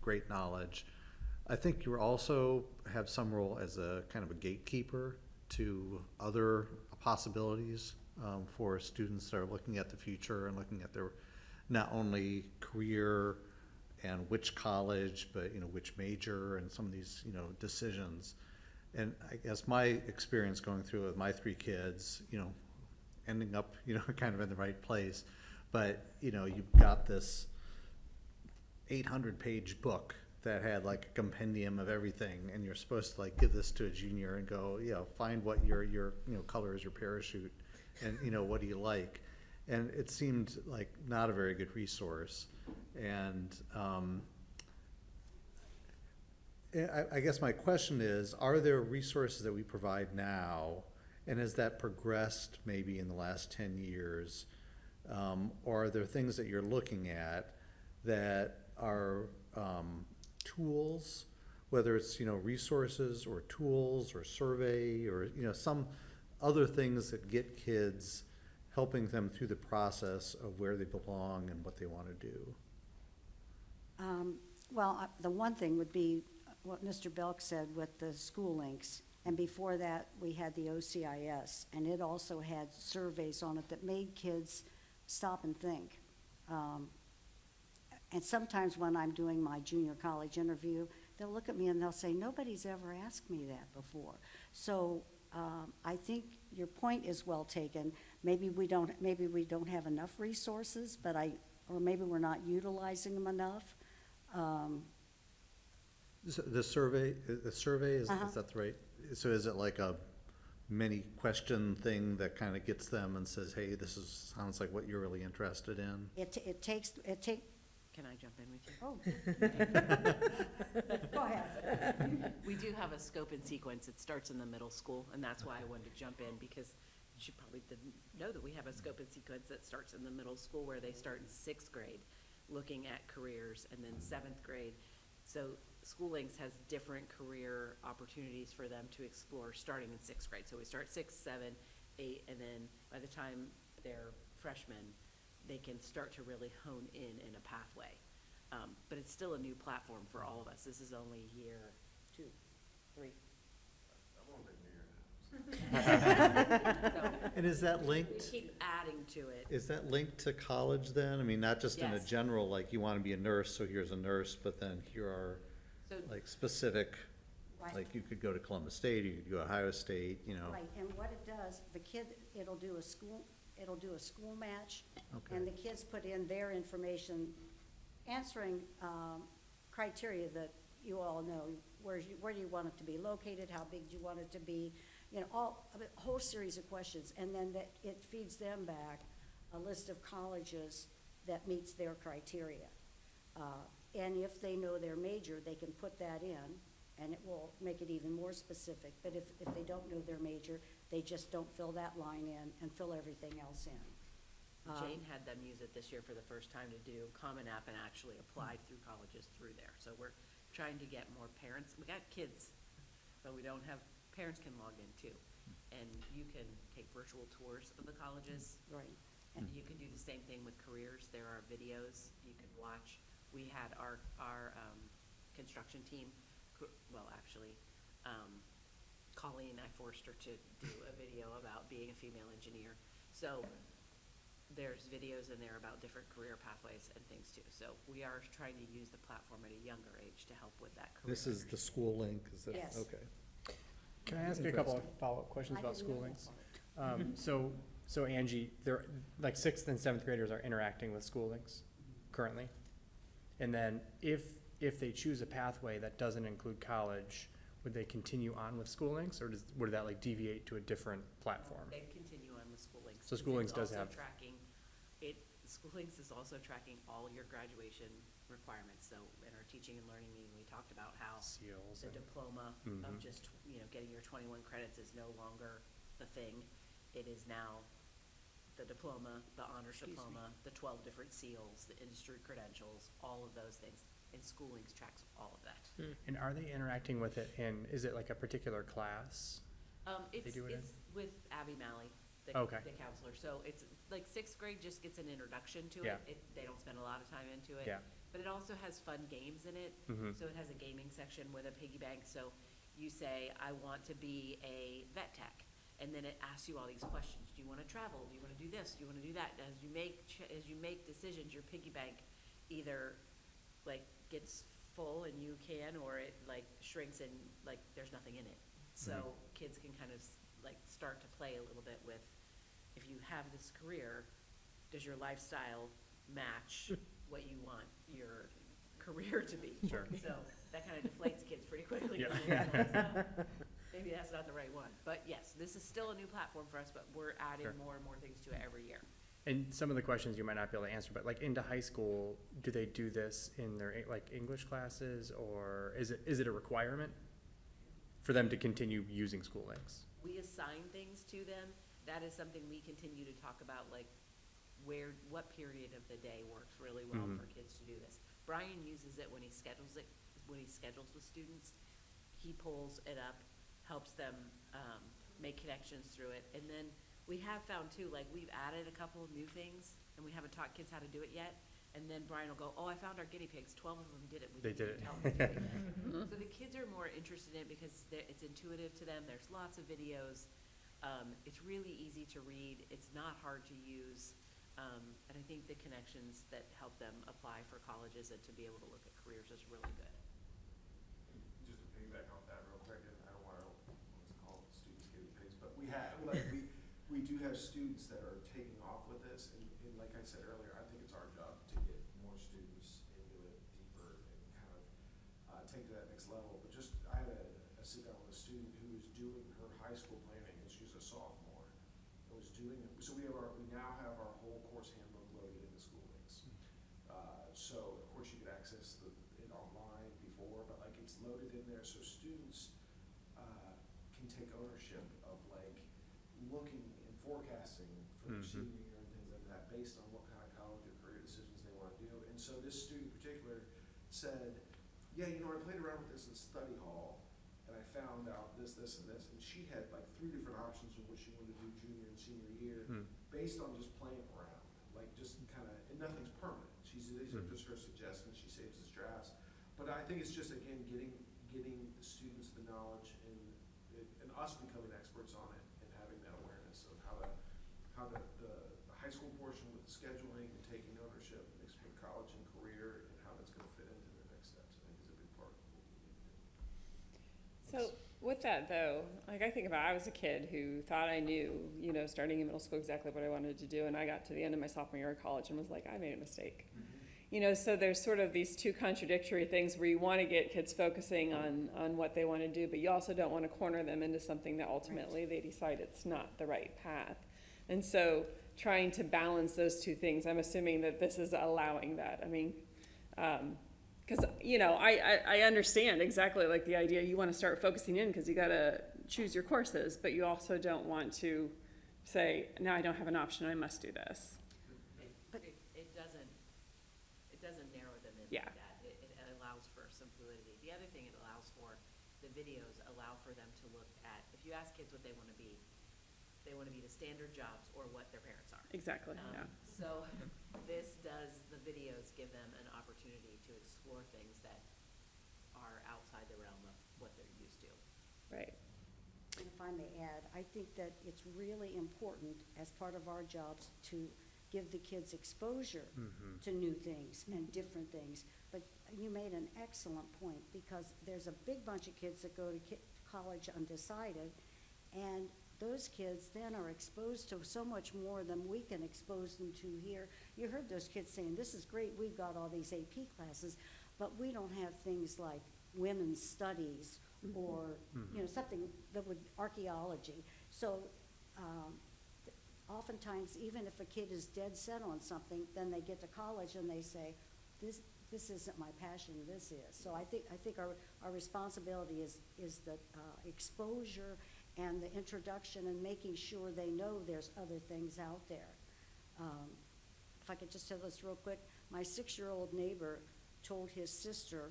great knowledge. I think you also have some role as a kind of a gatekeeper to other possibilities for students that are looking at the future and looking at their not only career and which college, but which major and some of these decisions. And I guess my experience going through it with my 3 kids, ending up kind of in the right place, but you've got this 800-page book that had like a compendium of everything, and you're supposed to like give this to a junior and go, find what your color is your parachute, and what do you like, and it seemed like not a very good resource. And I guess my question is, are there resources that we provide now, and has that progressed maybe in the last 10 years? Or are there things that you're looking at that are tools, whether it's, resources or tools or survey or, some other things that get kids, helping them through the process of where they belong and what they want to do? Well, the one thing would be what Mr. Belk said with the school links. And before that, we had the OCIS, and it also had surveys on it that made kids stop and think. And sometimes when I'm doing my junior college interview, they'll look at me and they'll say, nobody's ever asked me that before. So I think your point is well taken. Maybe we don't have enough resources, or maybe we're not utilizing them enough. The survey, is Uh-huh. that the right? So is it like a many question thing that kind of gets them and says, hey, sounds like what you're really interested in? It takes. Can I jump in with you? Oh. Go ahead. We do have a scope and sequence. It starts in the middle school, and that's why I wanted to jump in, because you probably didn't know that we have a scope and sequence that starts in the middle school, where they start in 6th grade, looking at careers, and then 7th grade. So School Links has different career opportunities for them to explore starting in 6th grade. So we start 6, 7, 8, and then by the time they're freshmen, they can start to really hone in a pathway. But it's still a new platform for all of us. This is only year 2, 3. And is that We linked? keep adding to it. Is that linked to college then? I mean, not just in a Yes. general, like you want to be a nurse, so here's a nurse, but then here are So like specific, Right. like you could go to Columbus State, or you could go to Ohio State, Right, and what it does, the kid, it'll do a school match, Okay. and the kids put in their information, answering criteria that you all know. Where do you want it to be located? How big do you want it to be? A whole series of questions, and then it feeds them back a list of colleges that meets their criteria. And if they know their major, they can put that in, and it will make it even more specific. But if they don't know their major, they just don't fill that line in and fill everything else in. Jane had them use it this year for the first time to do Common App and actually apply through colleges through there. So we're trying to get more parents. We got kids, but we don't have, parents can log in too. And you can take virtual tours of the colleges. Right. And you can do the same thing with careers. There are videos you can watch. We had our construction team, Colleen, I forced her to do a video about being a female engineer. So there's videos in there about different career pathways and things too. So we are trying to use the platform at a younger age to help with that career. This is the school link, is it? Yes. Okay. Can I ask you a couple of follow-up questions I about didn't know school that links? part. So Angie, they're, like 6th and 7th graders are interacting with school links currently? And then if they choose a pathway that doesn't include college, would they continue on with school links, or would that like deviate to a different platform? They continue on with School Links. So School Links does It's also have- tracking, School Links is also tracking all your graduation requirements. So in our teaching and learning meeting, we talked about how Seals the and- diploma of Mhm. just, getting your 21 credits is no longer the thing. It is now the diploma, the honors diploma, the 12 different seals, the industry credentials, all of those things. And School Links tracks all of that. And are they interacting with it is it like a particular class? It's do it in? with Abby Malley, the Okay. counselor. So it's like 6th grade just gets an introduction to Yeah. it. They don't spend a lot of time into it. Yeah. But it also has fun games in it. Mhm. So it has a gaming section with a piggy bank. So you say, I want to be a vet tech. And then it asks you all these questions. Do you want to travel? Do you want to do this? Do you want to do that? And as you make decisions, your piggy bank either gets full and you can, or it shrinks and there's nothing in it. So kids can kind of start to play a little bit with, if you have this career, does your lifestyle match what you want your career to be? Sure. So that kind of deflates kids pretty quickly. Yeah. Maybe that's not the right one. But yes, this is still a new platform for us, but we're adding Sure. more and more things to it every year. And some of the questions you might not be able to answer, but like into high school, do they do this in their like English classes, or is it a requirement for them to continue using school links? We assign things to them. That is something we continue to talk about, like what period of the day works really well for kids to do this. Brian uses it when he schedules with students. He pulls it up, helps them make connections through it. And then we have found too, like we've added a couple of new things and we haven't taught kids how to do it yet. And then Brian will go, oh, I found our guinea pigs. 12 of them did it. They did it. Tell them to do it. So the kids are more interested in it because it's intuitive to them. There's lots of videos. It's really easy to read. It's not hard to use. And I think the connections that help them apply for colleges and to be able to look at careers is really good. Just to piggyback off that real quick, and I don't want to call students guinea pigs, but we do have students that are taking off with this, and like I said earlier, I think it's our job to get more students into it deeper and kind of take to that next level. But just, I had a sit down with a student who was doing her high school planning, and she's a sophomore, and was doing it. So we now have our whole course handbook loaded in the school links. So of course you could access it online before, but like it's loaded in there so students can take ownership of like looking and forecasting for their senior year and things like that based on what kind of college or career decisions they want to do. And so this student in particular said, yeah, I played around with this in study hall and I found out this, this, and this. And she had like 3 different options of what she wanted to do junior and senior year based on just playing around, like just kind of, and nothing's permanent. These are just her suggestions. She saves us drafts. But I think it's just, again, getting the students the knowledge and us becoming experts on it and having that awareness of how the high school portion with the scheduling and taking ownership mixed with college and career and how that's going to fit into their next steps, I think is a big part of what we need to do. So with that though, like I think about, I was a kid who thought I knew, starting in middle school exactly what I wanted to do, and I got to the end of my sophomore year of college and was like, I made a mistake. So there's sort of these two contradictory things where you want to get kids focusing on what they want to do, but you also don't want to corner them into something that ultimately they decide it's not the right path. And so trying to balance those two things, I'm assuming that this is allowing that. I mean, because, I understand exactly like the idea you want to start focusing in because you got to choose your courses, but you also don't want to say, now I don't have an option, I must do this. It doesn't narrow them in Yeah. like that. It allows for some fluidity. The other thing it allows for, the videos allow for them to look at, if you ask kids what they want to be, they want to be the standard jobs or what their parents are. Exactly, yeah. So the videos give them an opportunity to explore things that are outside the realm of what they're used to. Right. And if I may add, I think that it's really important as part of our jobs to give the kids exposure to new things and different things. But you made an excellent point because there's a big bunch of kids that go to college undecided, and those kids then are exposed to so much more than we can expose them to here. You heard those kids saying, this is great, we've got all these AP classes, but we don't have things like women's studies or, something that would, archaeology. So oftentimes, even if a kid is dead set on something, then they get to college and they say, this isn't my passion, this is. So I think our responsibility is the exposure and the introduction and making sure they know there's other things out there. If I could just tell this real quick, my 6-year-old neighbor told his sister,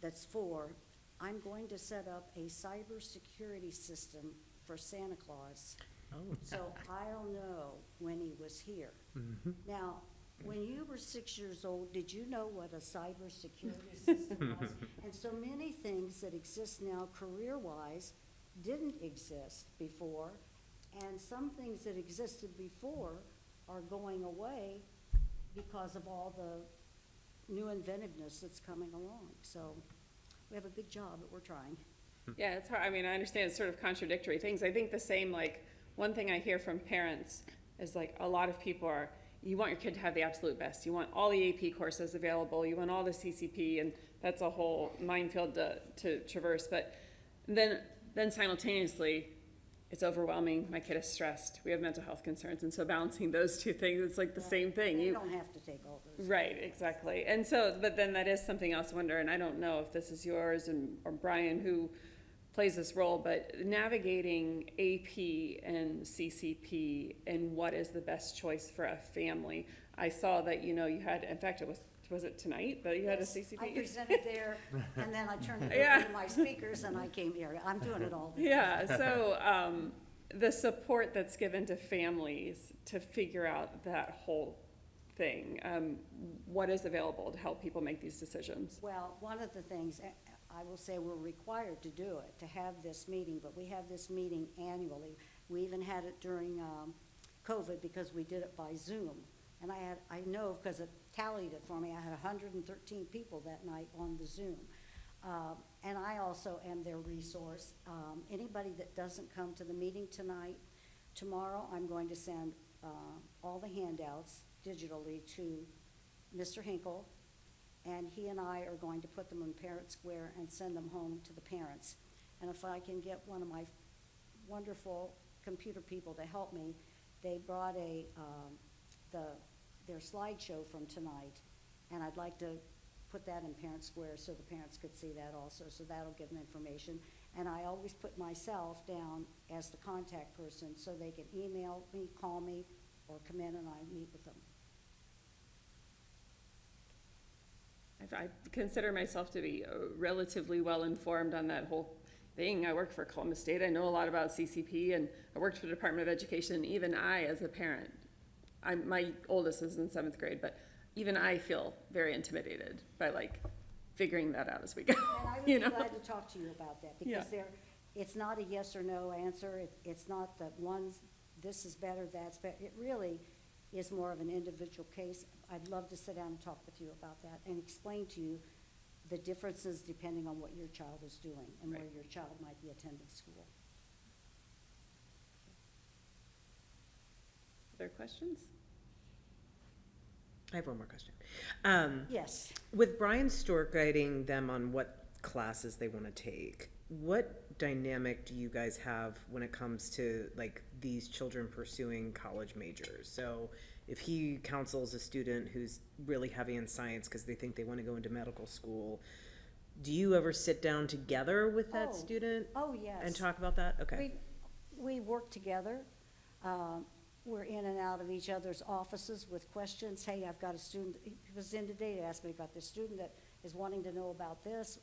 that's 4, I'm going to set up a cybersecurity system for Santa Claus. So I'll know when he was here. Now, when you were 6 years old, did you know what a cybersecurity system was? And so many things that exist now career-wise didn't exist before, and some things that existed before are going away because of all the new inventiveness that's coming along. So we have a big job, but we're trying. Yeah, it's hard. I mean, I understand it's sort of contradictory things. I think the same, like, one thing I hear from parents is like a lot of people are, you want your kid to have the absolute best. You want all the AP courses available. You want all the CCP, and that's a whole minefield to traverse. But then simultaneously, it's overwhelming, my kid is stressed, we have mental health concerns, and so balancing those two things, it's like the same thing. They You don't have to take all those. Right, exactly. And so, but then that is something else I wonder, and I don't know if this is yours or Brian who plays this role, but navigating AP and CCP and what is the best choice for a family. I saw that, you had, in fact, was it tonight that you had a Yes, CCP? I presented there, and then I turned it Yeah. over to my speakers, and I came here. I'm doing it all day. Yeah, so the support that's given to families to figure out that whole thing, what is available to help people make these decisions? Well, one of the things, I will say we're required to do it, to have this meeting, but we have this meeting annually. We even had it during COVID because we did it by Zoom. And I know because it tallied it for me, I had 113 people that night on the Zoom. And I also am their resource. Anybody that doesn't come to the meeting tonight, tomorrow I'm going to send all the handouts digitally to Mr. Hinkle, and he and I are going to put them in Parent Square and send them home to the parents. And if I can get one of my wonderful computer people to help me, they brought their slideshow from tonight, and I'd like to put that in Parent Square so the parents could see that also, so that'll give them information. And I always put myself down as the contact person so they can email me, call me, or come in and I meet with them. I consider myself to be relatively well-informed on that whole thing. I work for Columbus State. I know a lot about CCP, and I worked for the Department of Education. Even I, as a parent, my oldest is in 7th grade, but even I feel very intimidated by figuring that out as we go. And I would be glad to talk to you about that, because Yeah. it's not a yes or no answer. It's not that this is better, that's better. It really is more of an individual case. I'd love to sit down and talk with you about that and explain to you the differences depending on what your child is doing and where your child might be attending school. Other questions? I have one more question. Yes. With Brian Stork guiding them on what classes they want to take, what dynamic do you guys have when it comes to these children pursuing college majors? So if he counsels a student who's really heavy in science because they think they want to go into medical school, do you ever sit down together with that student? Oh, yes. And talk about that? Okay. We work together. We're in and out of each other's offices with questions. Hey, I've got a student, he was in today to ask me about this student that is wanting to know about this,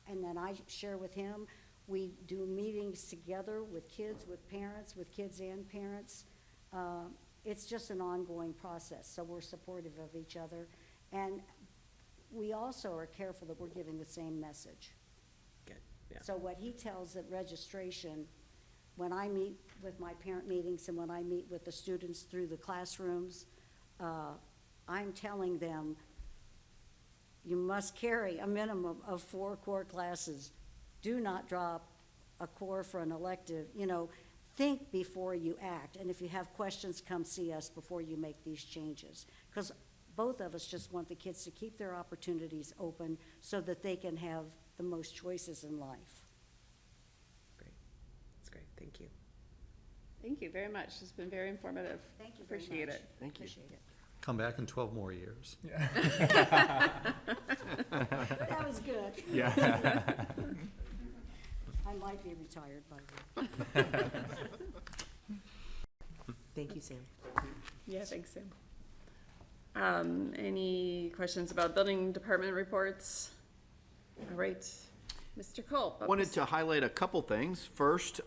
and then I share with him. We do meetings together with kids, with parents, with kids and parents. It's just an ongoing process, so we're supportive of each other. And we also are careful that we're giving the same message. Good, yeah. So what he tells at registration, when I meet with my parent meetings and when I meet with the students through the classrooms, I'm telling them, you must carry a minimum of 4 core classes. Do not drop a core for an elective. Think before you act. And if you have questions, come see us before you make these changes. Because both of us just want the kids to keep their opportunities open so that they can have the most choices in life. Great. That's great. Thank you. Thank you very much. It's been very informative. Thank you very Appreciate much. it. Thank you. Appreciate it. Come back in 12 more years. That was good. Yeah. I might be retired by then. Thank you, Sam. Yeah, thanks, Sam. Any questions about building department reports? All right, Mr. Culp. up Wanted this- to highlight a couple things. First,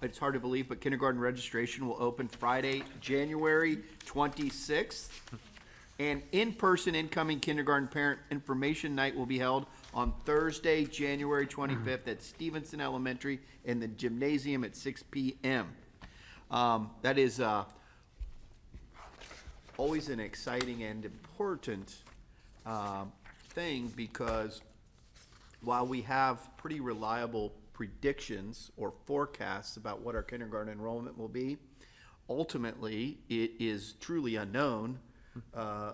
it's hard to believe, but kindergarten registration will open Friday, January 26th. And in-person incoming kindergarten parent information night will be held on Thursday, January 25th at Stevenson Elementary in the gymnasium at 6 p.m. That is always an exciting and important thing, because while we have pretty reliable predictions or forecasts about what our kindergarten enrollment will be, ultimately it is truly unknown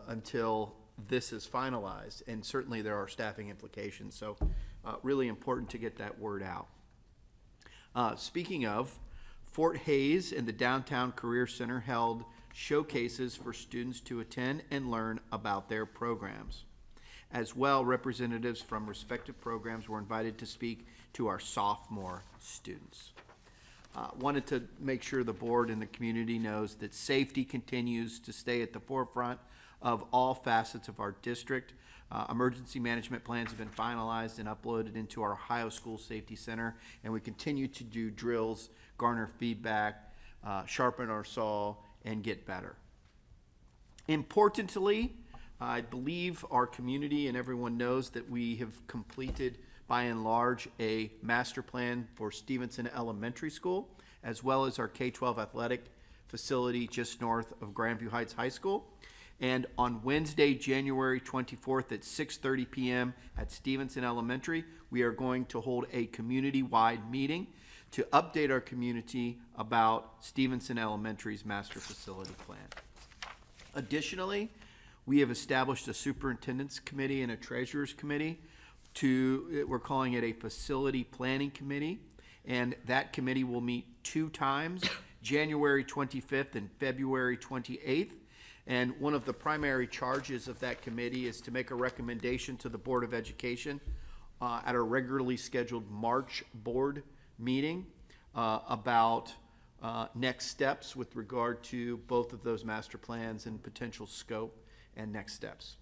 until this is finalized, and certainly there are staffing implications, so really important to get that word out. Speaking of, Fort Hayes and the Downtown Career Center held showcases for students to attend and learn about their programs. As well, representatives from respective programs were invited to speak to our sophomore students. Wanted to make sure the board and the community knows that safety continues to stay at the forefront of all facets of our district. Emergency management plans have been finalized and uploaded into our Ohio School Safety Center, and we continue to do drills, garner feedback, sharpen our saw, and get better. Importantly, I believe our community and everyone knows that we have completed, by and large, a master plan for Stevenson Elementary School, as well as our K-12 athletic facility just north of Grandview Heights High School. And on Wednesday, January 24th at 6:30 p.m. at Stevenson Elementary, we are going to hold a community-wide meeting to update our community about Stevenson Elementary's master facility plan. Additionally, we have established a superintendent's committee and a treasurer's committee. We're calling it a facility planning committee, and that committee will meet 2 times, January 25th and February 28th. And one of the primary charges of that committee is to make a recommendation to the Board of Education at a regularly scheduled March board meeting about next steps with regard to both of those master plans and potential scope and next steps.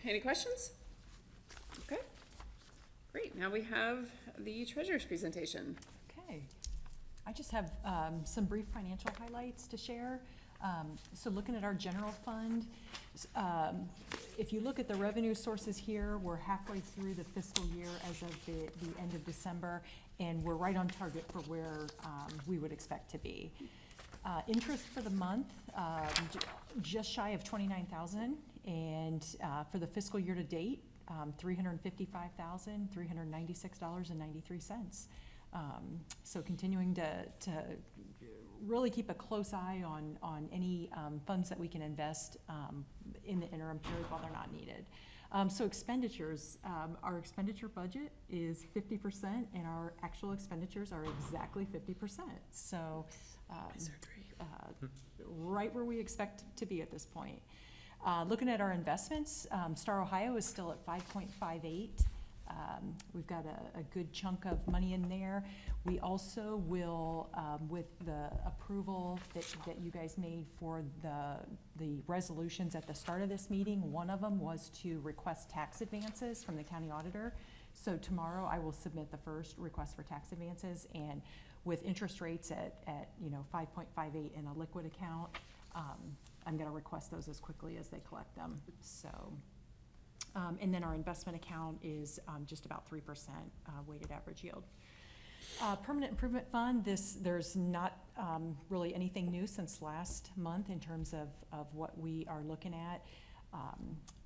Any questions? Okay, great. Now we have the treasurer's presentation. Okay. I just have some brief financial highlights to share. So looking at our general fund, if you look at the revenue sources here, we're halfway through the fiscal year as of the end of December, and we're right on target for where we would expect to be. Interest for the month, just shy of $29,000, and for the fiscal year to date, $355,396.93. So continuing to really keep a close eye on any funds that we can invest in the interim period while they're not needed. So expenditures, our expenditure budget is 50%, and our actual expenditures are exactly 50%. So right where we expect to be at this point. Looking at our investments, Star Ohio is still at 5.58. We've got a good chunk of money in there. We also will, with the approval that you guys made for the resolutions at the start of this meeting, one of them was to request tax advances from the county auditor. So tomorrow I will submit the first request for tax advances, and with interest rates at 5.58 in a liquid account, I'm gonna request those as quickly as they collect them. So. And then our investment account is just about 3% weighted average yield. Permanent Improvement Fund, there's not really anything new since last month in terms of what we are looking at.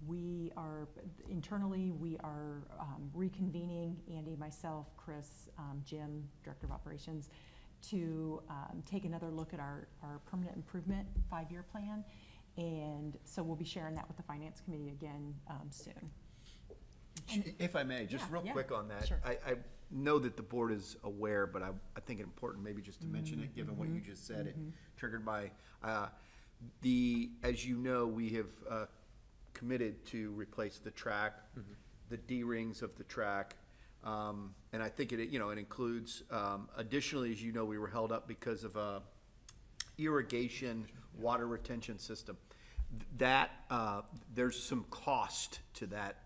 We are, internally, we are reconvening, Andy, myself, Chris, Jim, Director of Operations, to take another look at our Permanent Improvement 5-year plan. And so we'll be sharing that with the Finance Committee again soon. If I may, just real quick on that. Sure. I know that the board is aware, but I think it's important maybe just to mention it, given what you just said. It triggered by, as you know, we have committed to replace the track, the D-rings of the track. And I think it includes, additionally, as you know, we were held up because of a irrigation water retention system. That there's some cost to that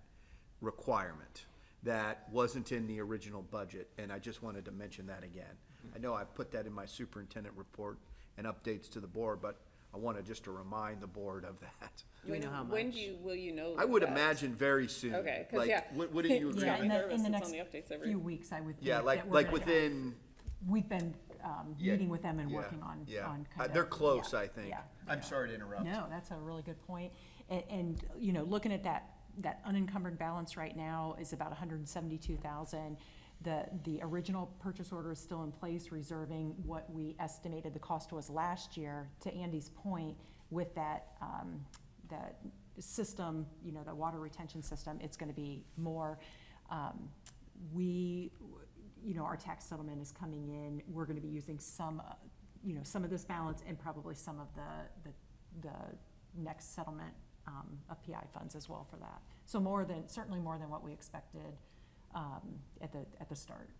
requirement that wasn't in the original budget, and I just wanted to mention that again. I know I put that in my superintendent report and updates to the board, but I wanted just to remind the board of that. Do we know how much? When will you know? I would that? imagine very soon. Okay, 'cause like, yeah. Wouldn't you agree? Yeah, in the It's next on the updates every- few weeks, I would think. Yeah, that like we're gonna within. We've been meeting with them and yeah, working on yeah. kind of. They're close, yeah, I think. yeah, I'm yeah. sorry to interrupt. No, that's a really good point. And looking at that unencumbered balance right now is about 172,000. The original purchase order is still in place, reserving what we estimated the cost was last year. To Andy's point, with that system, the water retention system, it's going to be more. our tax settlement is coming in, we're gonna be using some of this balance and probably some of the next settlement, of PI funds as well for that. So certainly more than what we expected, at the start.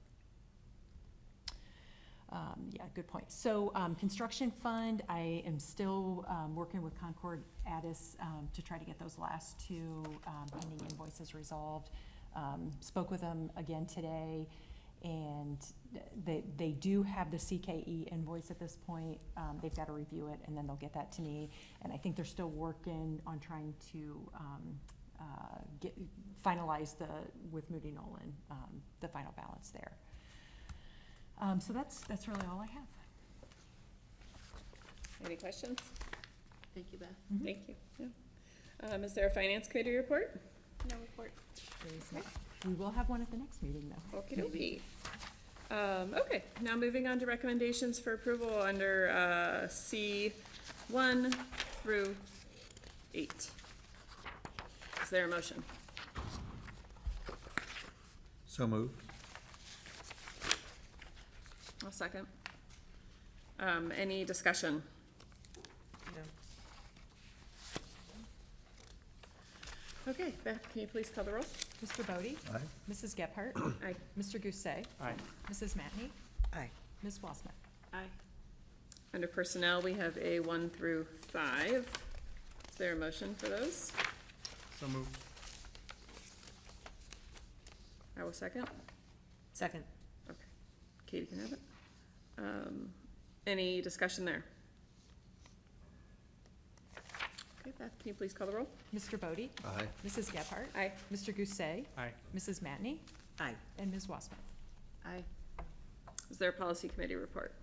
Yeah, good point. So, construction fund, I am still, working with Concord Addis, to try to get those last two, pending invoices resolved. Spoke with them again today, and they do have the CKE invoice at this point. They've got to review it, and then they'll get that to me. And I think they're still working on trying to, finalize with Moody Nolan, the final balance there. So that's really all I have. Any questions? Thank you, Beth. Thank you. Yeah. Is there a finance committee report? No report. We will have one at the next meeting, though. Okey dokey. Okay, now moving on to recommendations for approval under C1 through 8. Is there a motion? So moved. I'll second. Any discussion? Okay, Beth, can you please call the roll? Mr. Bodie? Aye. Mrs. Gephardt? Aye. Mr. Gousset? Aye. Mrs. Matney? Aye. Ms. Wassman? Aye. Under personnel, we have A 1 through 5. Is there a motion for those? So moved. I will second. Second. Okay. Katie can have it. Any discussion there? Okay, Beth, can you please call the roll? Mr. Bodie? Aye. Mrs. Gephardt? Aye. Mr. Gousset? Aye. Mrs. Matney? Aye. And Ms. Wassman? Aye. Is there a policy committee report?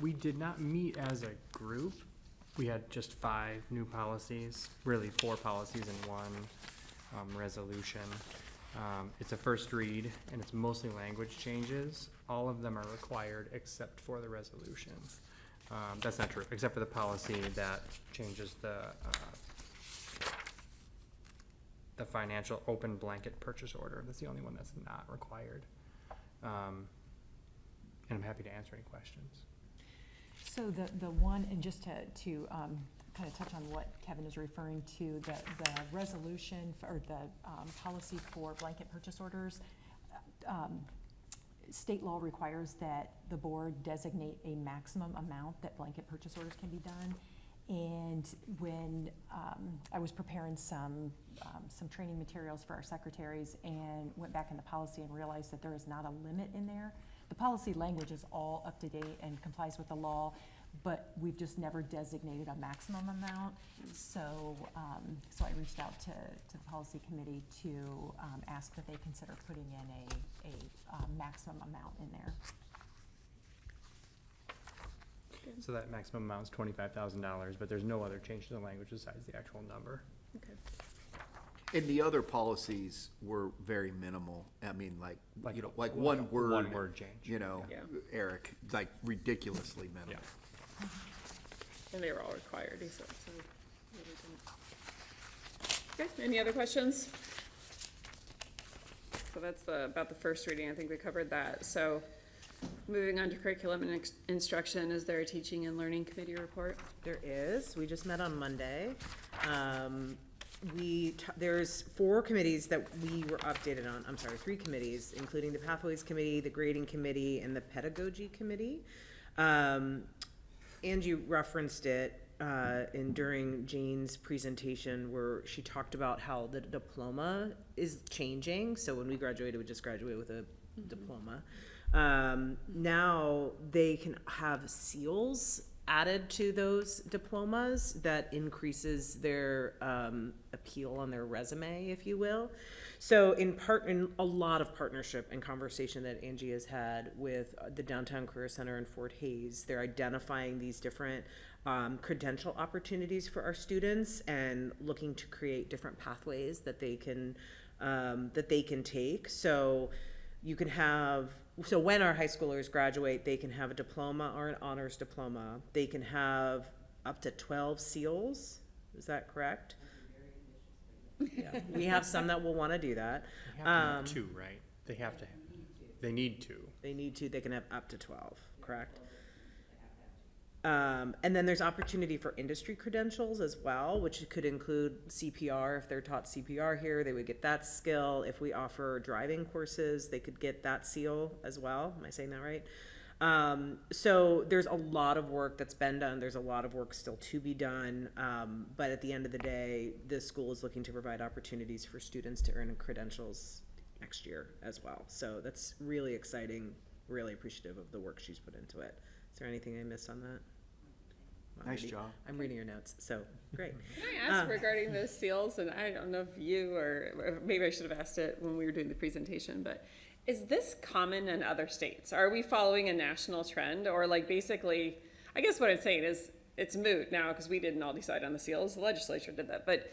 We did not meet as a group. We had just 5 new policies, really 4 policies in one, resolution. It's a first read, and it's mostly language changes. All of them are required except for the resolution. That's not true, except for the policy that changes the financial open blanket purchase order. That's the only one that's not required. And I'm happy to answer any questions. So the one, and just to kind of touch on what Kevin is referring to, the resolution or the policy for blanket purchase orders, state law requires that the board designate a maximum amount that blanket purchase orders can be done. And when I was preparing some training materials for our secretaries and went back in the policy and realized that there is not a limit in there. The policy language is all up to date and complies with the law, but we've just never designated a maximum amount. So, so I reached out to the policy committee to ask that they consider putting in a maximum amount in there. So that maximum amount is $25,000, but there's no other change to the language besides the actual number. Okay. And the other policies were very minimal. I mean, like one word. One word change. Yeah. Eric, like ridiculously minimal. Yeah. And they were all required, he said, so really didn't. Okay, any other questions? So that's about the first reading, I think we covered that. So moving on to curriculum and instruction, is there a teaching and learning committee report? There is. We just met on Monday. There's 4 committees that we were updated on. I'm sorry, 3 committees, including the Pathways Committee, the Grading Committee, and the Pedagogy Committee. Angie referenced it during Jane's presentation, where she talked about how the diploma is changing. So when we graduated, we just graduated with a diploma. Now they can have seals added to those diplomas that increases their appeal on their resume, if you will. So in a lot of partnership and conversation that Angie has had with the Downtown Career Center in Fort Hays, they're identifying these different credential opportunities for our students and looking to create different pathways that they can take. So you can have, so when our high schoolers graduate, they can have a diploma or an honors diploma. They can have up to 12 seals. Is that correct? Yeah, we have some that will wanna do that. They have to have two, right? They have to, they need two. They need to, they can have up to 12, correct? And then there's opportunity for industry credentials as well, which could include CPR. If they're taught CPR here, they would get that skill. If we offer driving courses, they could get that seal as well. Am I saying that right? So there's a lot of work that's been done. There's a lot of work still to be done. But at the end of the day, this school is looking to provide opportunities for students to earn credentials next year as well. So that's really exciting, really appreciative of the work she's put into it. Is there anything I missed on that? Nice job. I'm reading your notes, so great. Can I ask regarding those seals, and I don't know if you or maybe I should have asked it when we were doing the presentation, but is this common in other states? Are we following a national trend, or like basically, I guess what I'm saying is it's moot now because we didn't all decide on the seals, the legislature did that, but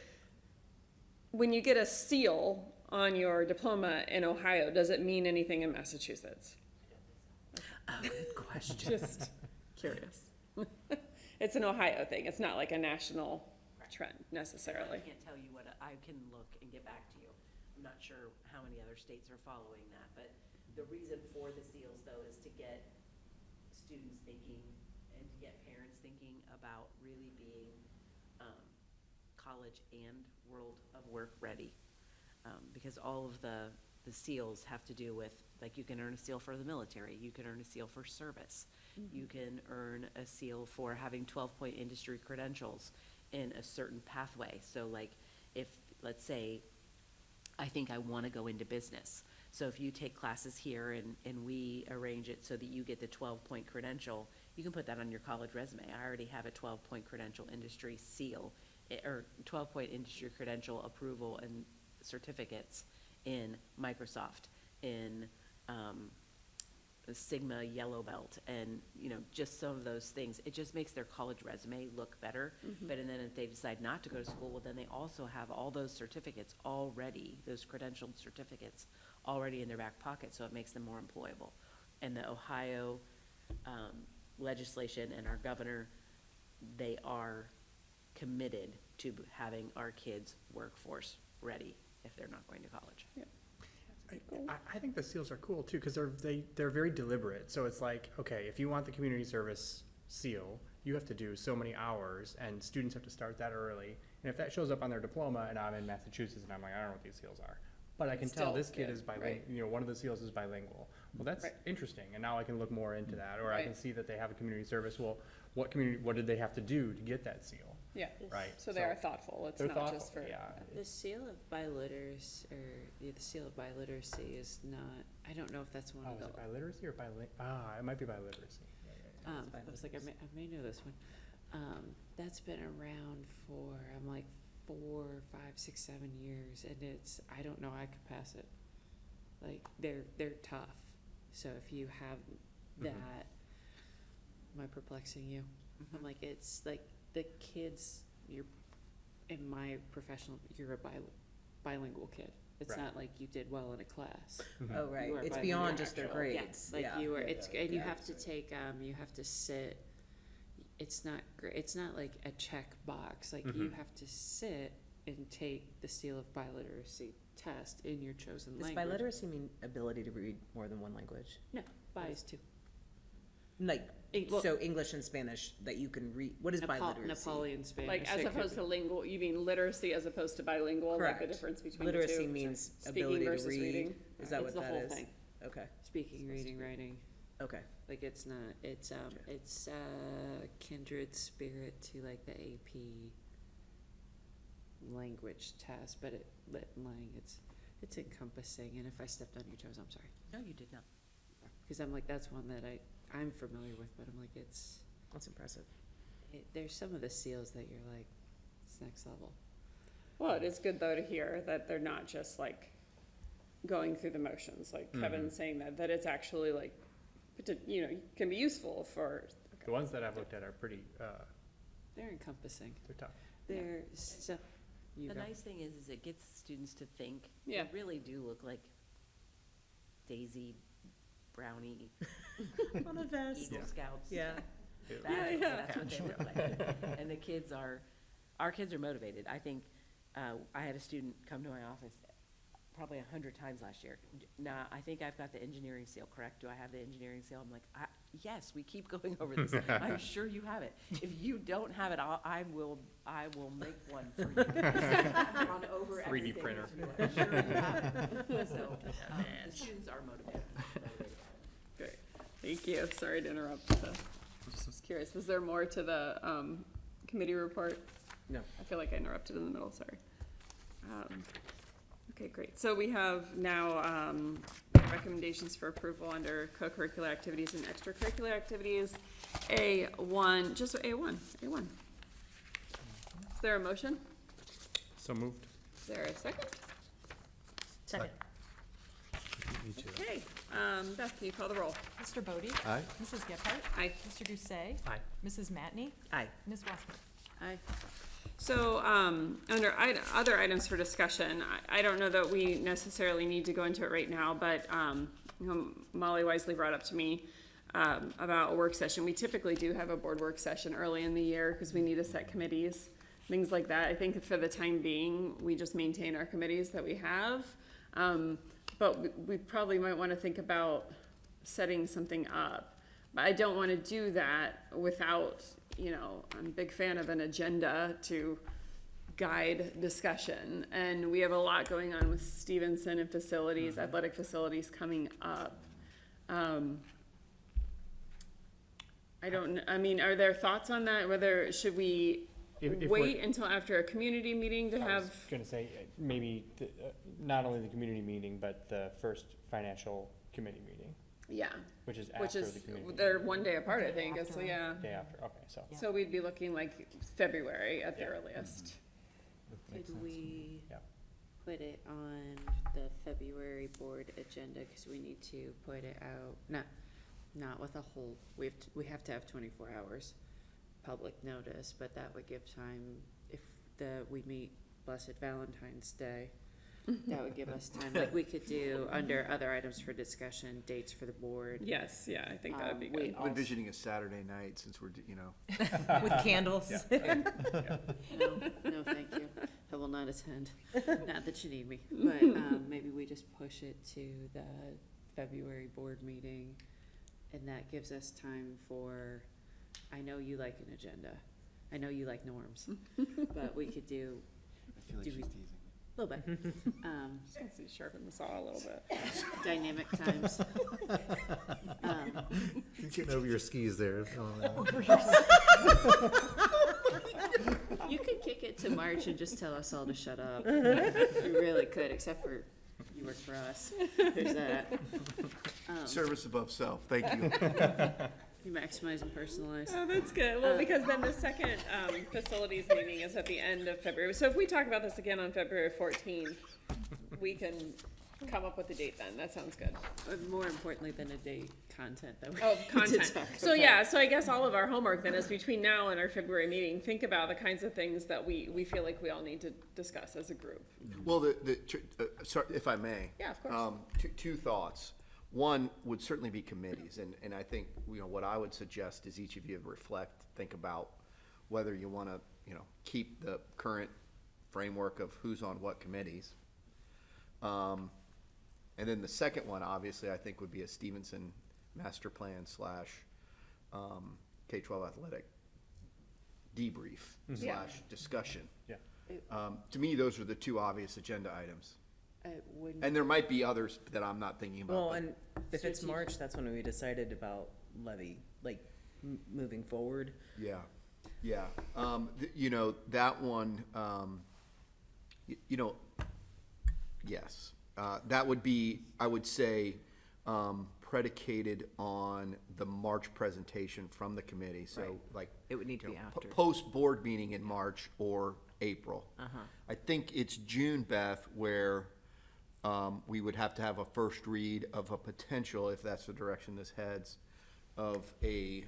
when you get a seal on your diploma in Ohio, does it mean anything in Massachusetts? Oh, good question. Just curious. It's an Ohio thing. It's not like a national trend necessarily. I can't tell you what, I can look and get back to you. I'm not sure how many other states are following that, but the reason for the seals though is to get students thinking and to get parents thinking about really being college and world of work ready. Because all of the seals have to do with, like, you can earn a seal for the military, you can earn a seal for service, you can earn a seal for having 12-point industry credentials in a certain pathway. So like, if, let's say, I think I want to go into business. So if you take classes here and we arrange it so that you get the 12-point credential, you can put that on your college resume. I already have a 12-point credential industry seal, or 12-point industry credential approval and certificates in Microsoft, in Sigma Yellow Belt, and just some of those things. It just makes their college resume look better. But and then if they decide not to go to school, well, then they also have all those certificates already, those credentialed certificates already in their back pocket, so it makes them more employable. And the Ohio legislation and our governor, they are committed to having our kids' workforce ready if they're not going to college. Yeah. I think the seals are cool too, because they're very deliberate. So it's like, okay, if you want the community service seal, you have to do so many hours, and students have to start that early. And if that shows up on their diploma, and I'm in Massachusetts, and I'm like, I don't know what these seals are, but I can tell Still, this kid yeah, is bilingual. right. One of the seals is bilingual. Well, that's Right. interesting, and now I can look more into that, or I can Right. see that they have a community service. Well, what did they have to do to get that seal? Yeah. Right. So they are thoughtful. It's they're not just thoughtful, for. yeah. The seal of biliteracy, the seal of biliteracy is not, I don't know if that's one Oh, of is the. it biliteracy or it might be biliteracy. I was like, I may know this one. That's been around for, I'm like 4, 5, 6, 7 years, and I don't know, I could pass it. Like, they're tough. So if you have that, am I perplexing you? I'm like, it's like the kids, in my professional, you're a bilingual kid. It's Right. not like you did well in a class. Oh, right. You are It's bilingual. beyond just their Actual- grades. Yes, like Yeah. you are, and you Yeah. have to take, you have to sit, it's not like a check box, like you have to sit and take the seal of biliteracy test in your chosen Does language. biliteracy mean ability to read more than one language? No, bi is two. Like, Well- so English and Spanish that you can read, what is biliteracy? Napoleon Spanish. Like as it could opposed be- to lingual, you mean literacy as opposed to bilingual, Correct. like the difference between Literacy the two? means Speaking ability to versus read. reading. Is that It's what the that whole is? thing. Okay, Speaking, reading, writing. okay. Like it's not, it's kindred spirit to like the AP language test, but it's encompassing, and if I stepped on your toes, I'm sorry. No, you did not. Cause I'm like, that's one that I'm familiar with, but I'm like, That's impressive. there's some of the seals that you're like, it's next level. Well, it is good though to hear that they're not just like going through the motions, like Kevin saying that it's actually like, can be useful for. The ones that I've looked at are pretty, They're encompassing. they're tough. They're so, you The go. nice thing is it gets students to think. Yeah. They really do look like Daisy, Brownie, On a vest. Eagle Scouts. Yeah. Badges, Yeah. that's what they look like. And our kids are motivated. I think I had a student come to my office probably 100 times last year. Nah, I think I've got the engineering seal, correct? Do I have the engineering seal? I'm like, yes, we keep going over this. I'm sure you have it. If you don't have it, I will make one for you. On over 3D everything printer. that you are. Sure you have it. So, the students are motivated. Great, thank you. Sorry to interrupt. Just was curious, was there more to the committee report? No. I feel like I interrupted in the middle, sorry. Okay, great. So we have now recommendations for approval under co-curricular activities and extracurricular activities. A1, just A1. Is there a motion? So moved. Is there a second? Second. Me too. Okay, Beth, can you call the roll? Mr. Bodie? Aye. Mrs. Gephardt? Aye. Mr. Doucet? Aye. Mrs. Matney? Aye. Ms. Westbrook? Aye. So, under other items for discussion, I don't know that we necessarily need to go into it right now, but, Molly wisely brought up to me, about a work session. We typically do have a board work session early in the year, because we need to set committees, things like that. I think for the time being, we just maintain our committees that we have. But we probably might want to think about setting something up. But I don't want to do that without, I'm a big fan of an agenda to guide discussion. And we have a lot going on with Stevenson and facilities, athletic facilities coming up. Are there thoughts on that? Whether, should we If wait until after a community meeting to I have? was gonna say, maybe, not only the community meeting, but the first financial committee meeting, Yeah, which is which after is, the community they're meeting. one day apart, I think, after. so yeah. Day after, okay, so. So we'd be looking like February at the Yeah. Makes earliest. Could sense. we Yeah. put it on the February board agenda, cause we need to put it out, not with a whole, we have to have 24 hours public notice, but that would give time, if we meet Blessed Valentine's Day, that would give us time, like we could do under other items for discussion, dates for the board. Yes, yeah, I think that would be we good. I'm envisioning a Saturday night since we're, With candles. No, thank you. I will not attend. Not that you need me, but maybe we just push it to the February board meeting, and that gives us time for. I know you like an agenda. I know you like norms, but we could do I feel like Do she's we- teasing. a little bit. Let's see, sharpen the saw a little bit. Dynamic times. You're getting over your skis there. You could kick it to March and just tell us all to shut up. You really could, except for you work for us. There's that. Service above self, thank you. You maximize and personalize. Oh, that's good. Well, because then the second facilities meeting is at the end of February. So if we talk about this again on February 14th, we can come up with a date then. That sounds good. More importantly than a date, content that we Oh, need to content. talk So about. yeah, so I guess all of our homework then is between now and our February meeting, think about the kinds of things that we feel like we all need to discuss as a group. Well, sorry, if I may. Yeah, of course. Two thoughts. One would certainly be committees, and I think, what I would suggest is each of you reflect, think about whether you want to, keep the current framework of who's on what committees. And then the second one, obviously, I think would be a Stevenson master plan / K-12 athletic debrief / discussion. Yeah. To me, those are the two obvious agenda items. It wouldn't. And there might be others that I'm not thinking about. Well, but- and if it's Strategic. March, that's when we decided about levy, like, moving forward. Yeah, yeah. That one, yes. That would be, I would say, predicated on the March presentation from the committee. So Right. like, It would need to be after. post-board meeting in March or April. Uh-huh. I think it's June, Beth, where we would have to have a first read of a potential, if that's the direction this heads, of a,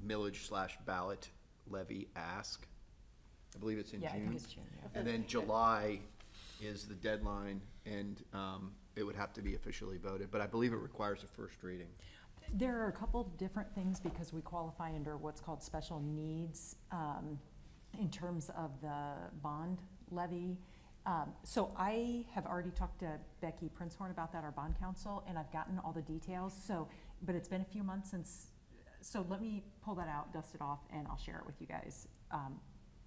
millage / ballot levy ask. I believe it's in June. Yeah, I think it's June, yeah. And then July is the deadline, and it would have to be officially voted, but I believe it requires a first reading. There are a couple of different things because we qualify under what's called special needs in terms of the bond levy. So I have already talked to Becky Princehorn about that, our bond counsel, and I've gotten all the details, so, but it's been a few months since, so let me pull that out, dust it off, and I'll share it with you guys,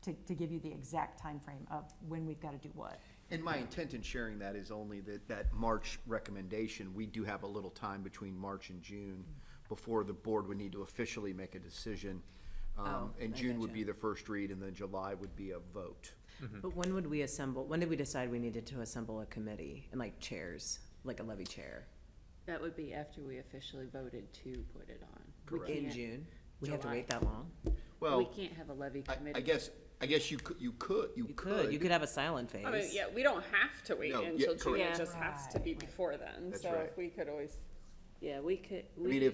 to give you the exact time frame of when we've gotta do what. And my intent in sharing that is only that March recommendation, we do have a little time between March and June before the board would need to officially make a decision. And I June would gotcha. be the first read, and then July would be a vote. But when would we assemble, when did we decide we needed to assemble a committee and like chairs, like a levy chair? That would be after we officially voted to put it on. We Correct. In can't- June? We have to July. wait that long? We Well, can't have a levy committee. I guess you could. You could have a silent phase. I mean, yeah, we don't have to wait No, yeah, until June, it correct. just has to be before then, That's so right. we could always, Yeah, we could. I mean,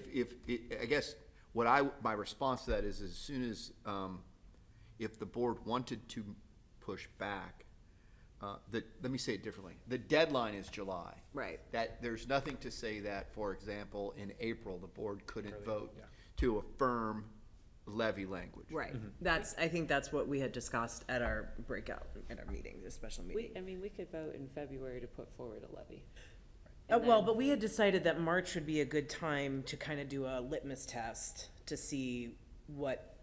I guess my response to that is as soon as, if the board wanted to push back, let me say it differently. The deadline is July. Right. That, there's nothing to say that, for example, in April, the board couldn't Early, vote yeah. to affirm levy language. Right. I think that's what we had discussed at our breakout, at our meeting, the special meeting. We could vote in February to put forward a levy. Well, but we had decided that March would be a good time to kind of do a litmus test to see what,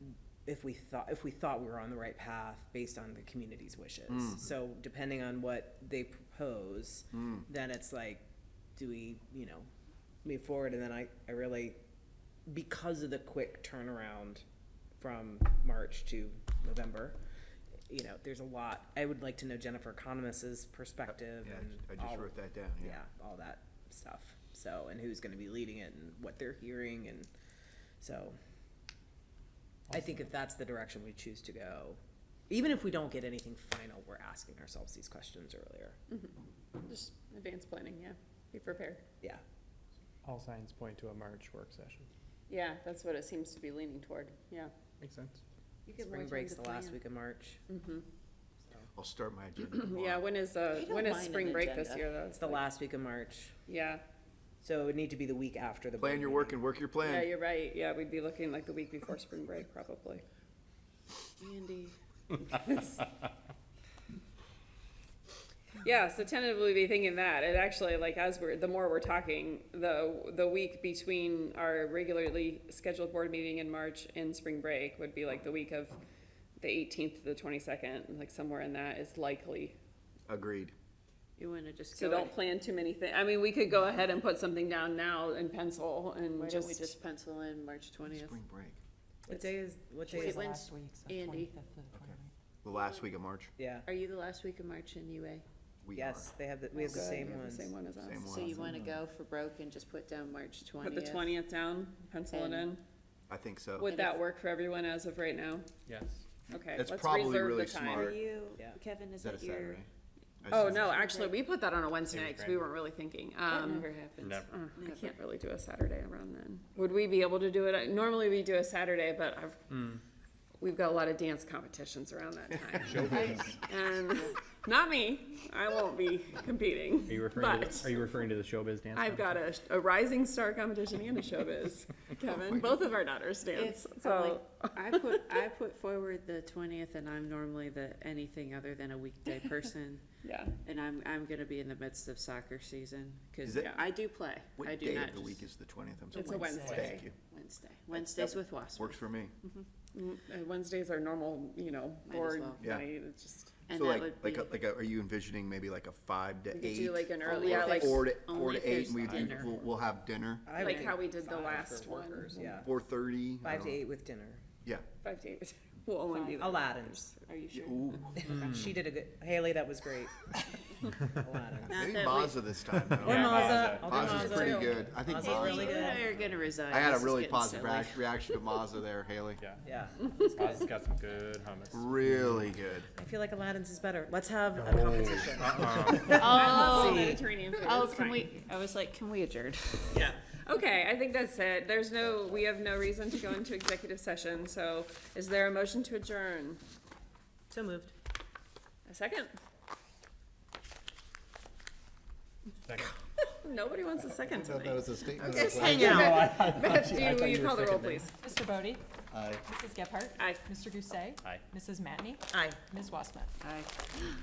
if we thought we were on the right path based on the community's wishes. So depending on what they propose, then it's like, do we, move forward? And then I really, because of the quick turnaround from March to November, there's a lot. I would like to know Jennifer Economist's perspective Yeah, and I just all- wrote that down, yeah. all that stuff. So, and who's gonna be leading it and what they're hearing, and so I think if that's the direction we choose to go, even if we don't get anything final, we're asking ourselves these questions earlier. just advanced planning, yeah, be prepared. Yeah. All signs point to a March work session. Yeah, that's what it seems to be leaning toward, yeah. Makes sense. You get more Spring time break's to the last plan. week of March. I'll start my agenda tomorrow. Yeah, when is don't mind an spring break this agenda. year, though? It's the last week of March, Yeah, so it would need to be the week after the. Plan board your meeting. work and work your yeah, plan. you're right, yeah, we'd be looking like the week before spring break, probably. Andy. Yeah, so tentatively be thinking that, it actually, like, the more we're talking, the week between our regularly scheduled board meeting in March and spring break would be like the week of the 18th to the 22nd, like somewhere in that is likely. Agreed. You wanna just So go, don't plan too many things, I mean, we could go ahead and put something down now in pencil and why don't we just pencil in March 20th? Spring break. What day is It's it? the When's- last week, so Andy? 25th to the 29th. The last week of March, Yeah, Are you the last week of March in UA? we are. yes, we have the Good, same we have ones. the same one as us. Same So one. you wanna go for broke and just put down March 20th? Put the 20th down, pencil it in. I think so. Would And that if- work for everyone as of right now? Yes. Okay, That's let's probably reserve really the time. smart. Are you, Yeah. Kevin, Is is that a that your? Saturday? Oh, no, actually, we put that on a Wednesday night, cause we Grand. weren't really thinking. That never happens. Never. I can't really do a Saturday around then. Would we be able to do it? Normally we do a Saturday, but we've got a lot of dance competitions around that time. And not me, I won't be competing. Are you referring but to the showbiz dance? I've got a rising star competition and a showbiz, Kevin. Both of our daughters dance, so. I put forward the 20th, and I'm normally anything other than a weekday person. Yeah, And I'm gonna be in the midst of soccer season, cause Is it- I do play. What I do day not of the just- week is the 20th? I'm sorry. it's a Wednesday. Thank you. Wednesday. Wednesdays with Wasp. Works for me. Wednesdays are normal, Might as board well. Yeah. night, it's just, And So that like, would be, are you envisioning maybe like a 5 to we 8? could do like an Only early, yeah, if like, it's- 4 to only if 8, there's and dinner. we'll have dinner. I like would how we did the five last for one. workers, Yeah, 4:30. 5 to 8 with dinner. Yeah. 5 to 8. We'll only be there. Aladdin's. are you sure? Ooh. She did a good, Haley, that was great. Aladdin's. Not Maybe that we- Mazza this time. I don't Or know. Mazza, I'll do Mazza's Mazza. pretty good. I think Mazza's Mazza. really good. You're gonna resign. I had a This is really getting positive silly. reaction to Mazza there, Haley. Yeah. Yeah, Maz's got some good hummus. Really good. I feel like Aladdin's is better. Let's have a competition. Oh, Mediterranean food, oh, it's can fine. we, I was like, can we adjourn? Yeah. Okay, I think that's it. We have no reason to go into executive session, so is there a motion to adjourn? So moved. A second? Second. Nobody wants a second I thought that tonight. was a statement. Okay, of like- hang out. Beth, will you call the roll, please? Mr. Bodie? Aye. Mrs. Gephardt? Aye. Mr. Gousset? Aye. Mrs. Matney? Aye. Ms. Wassman? Aye.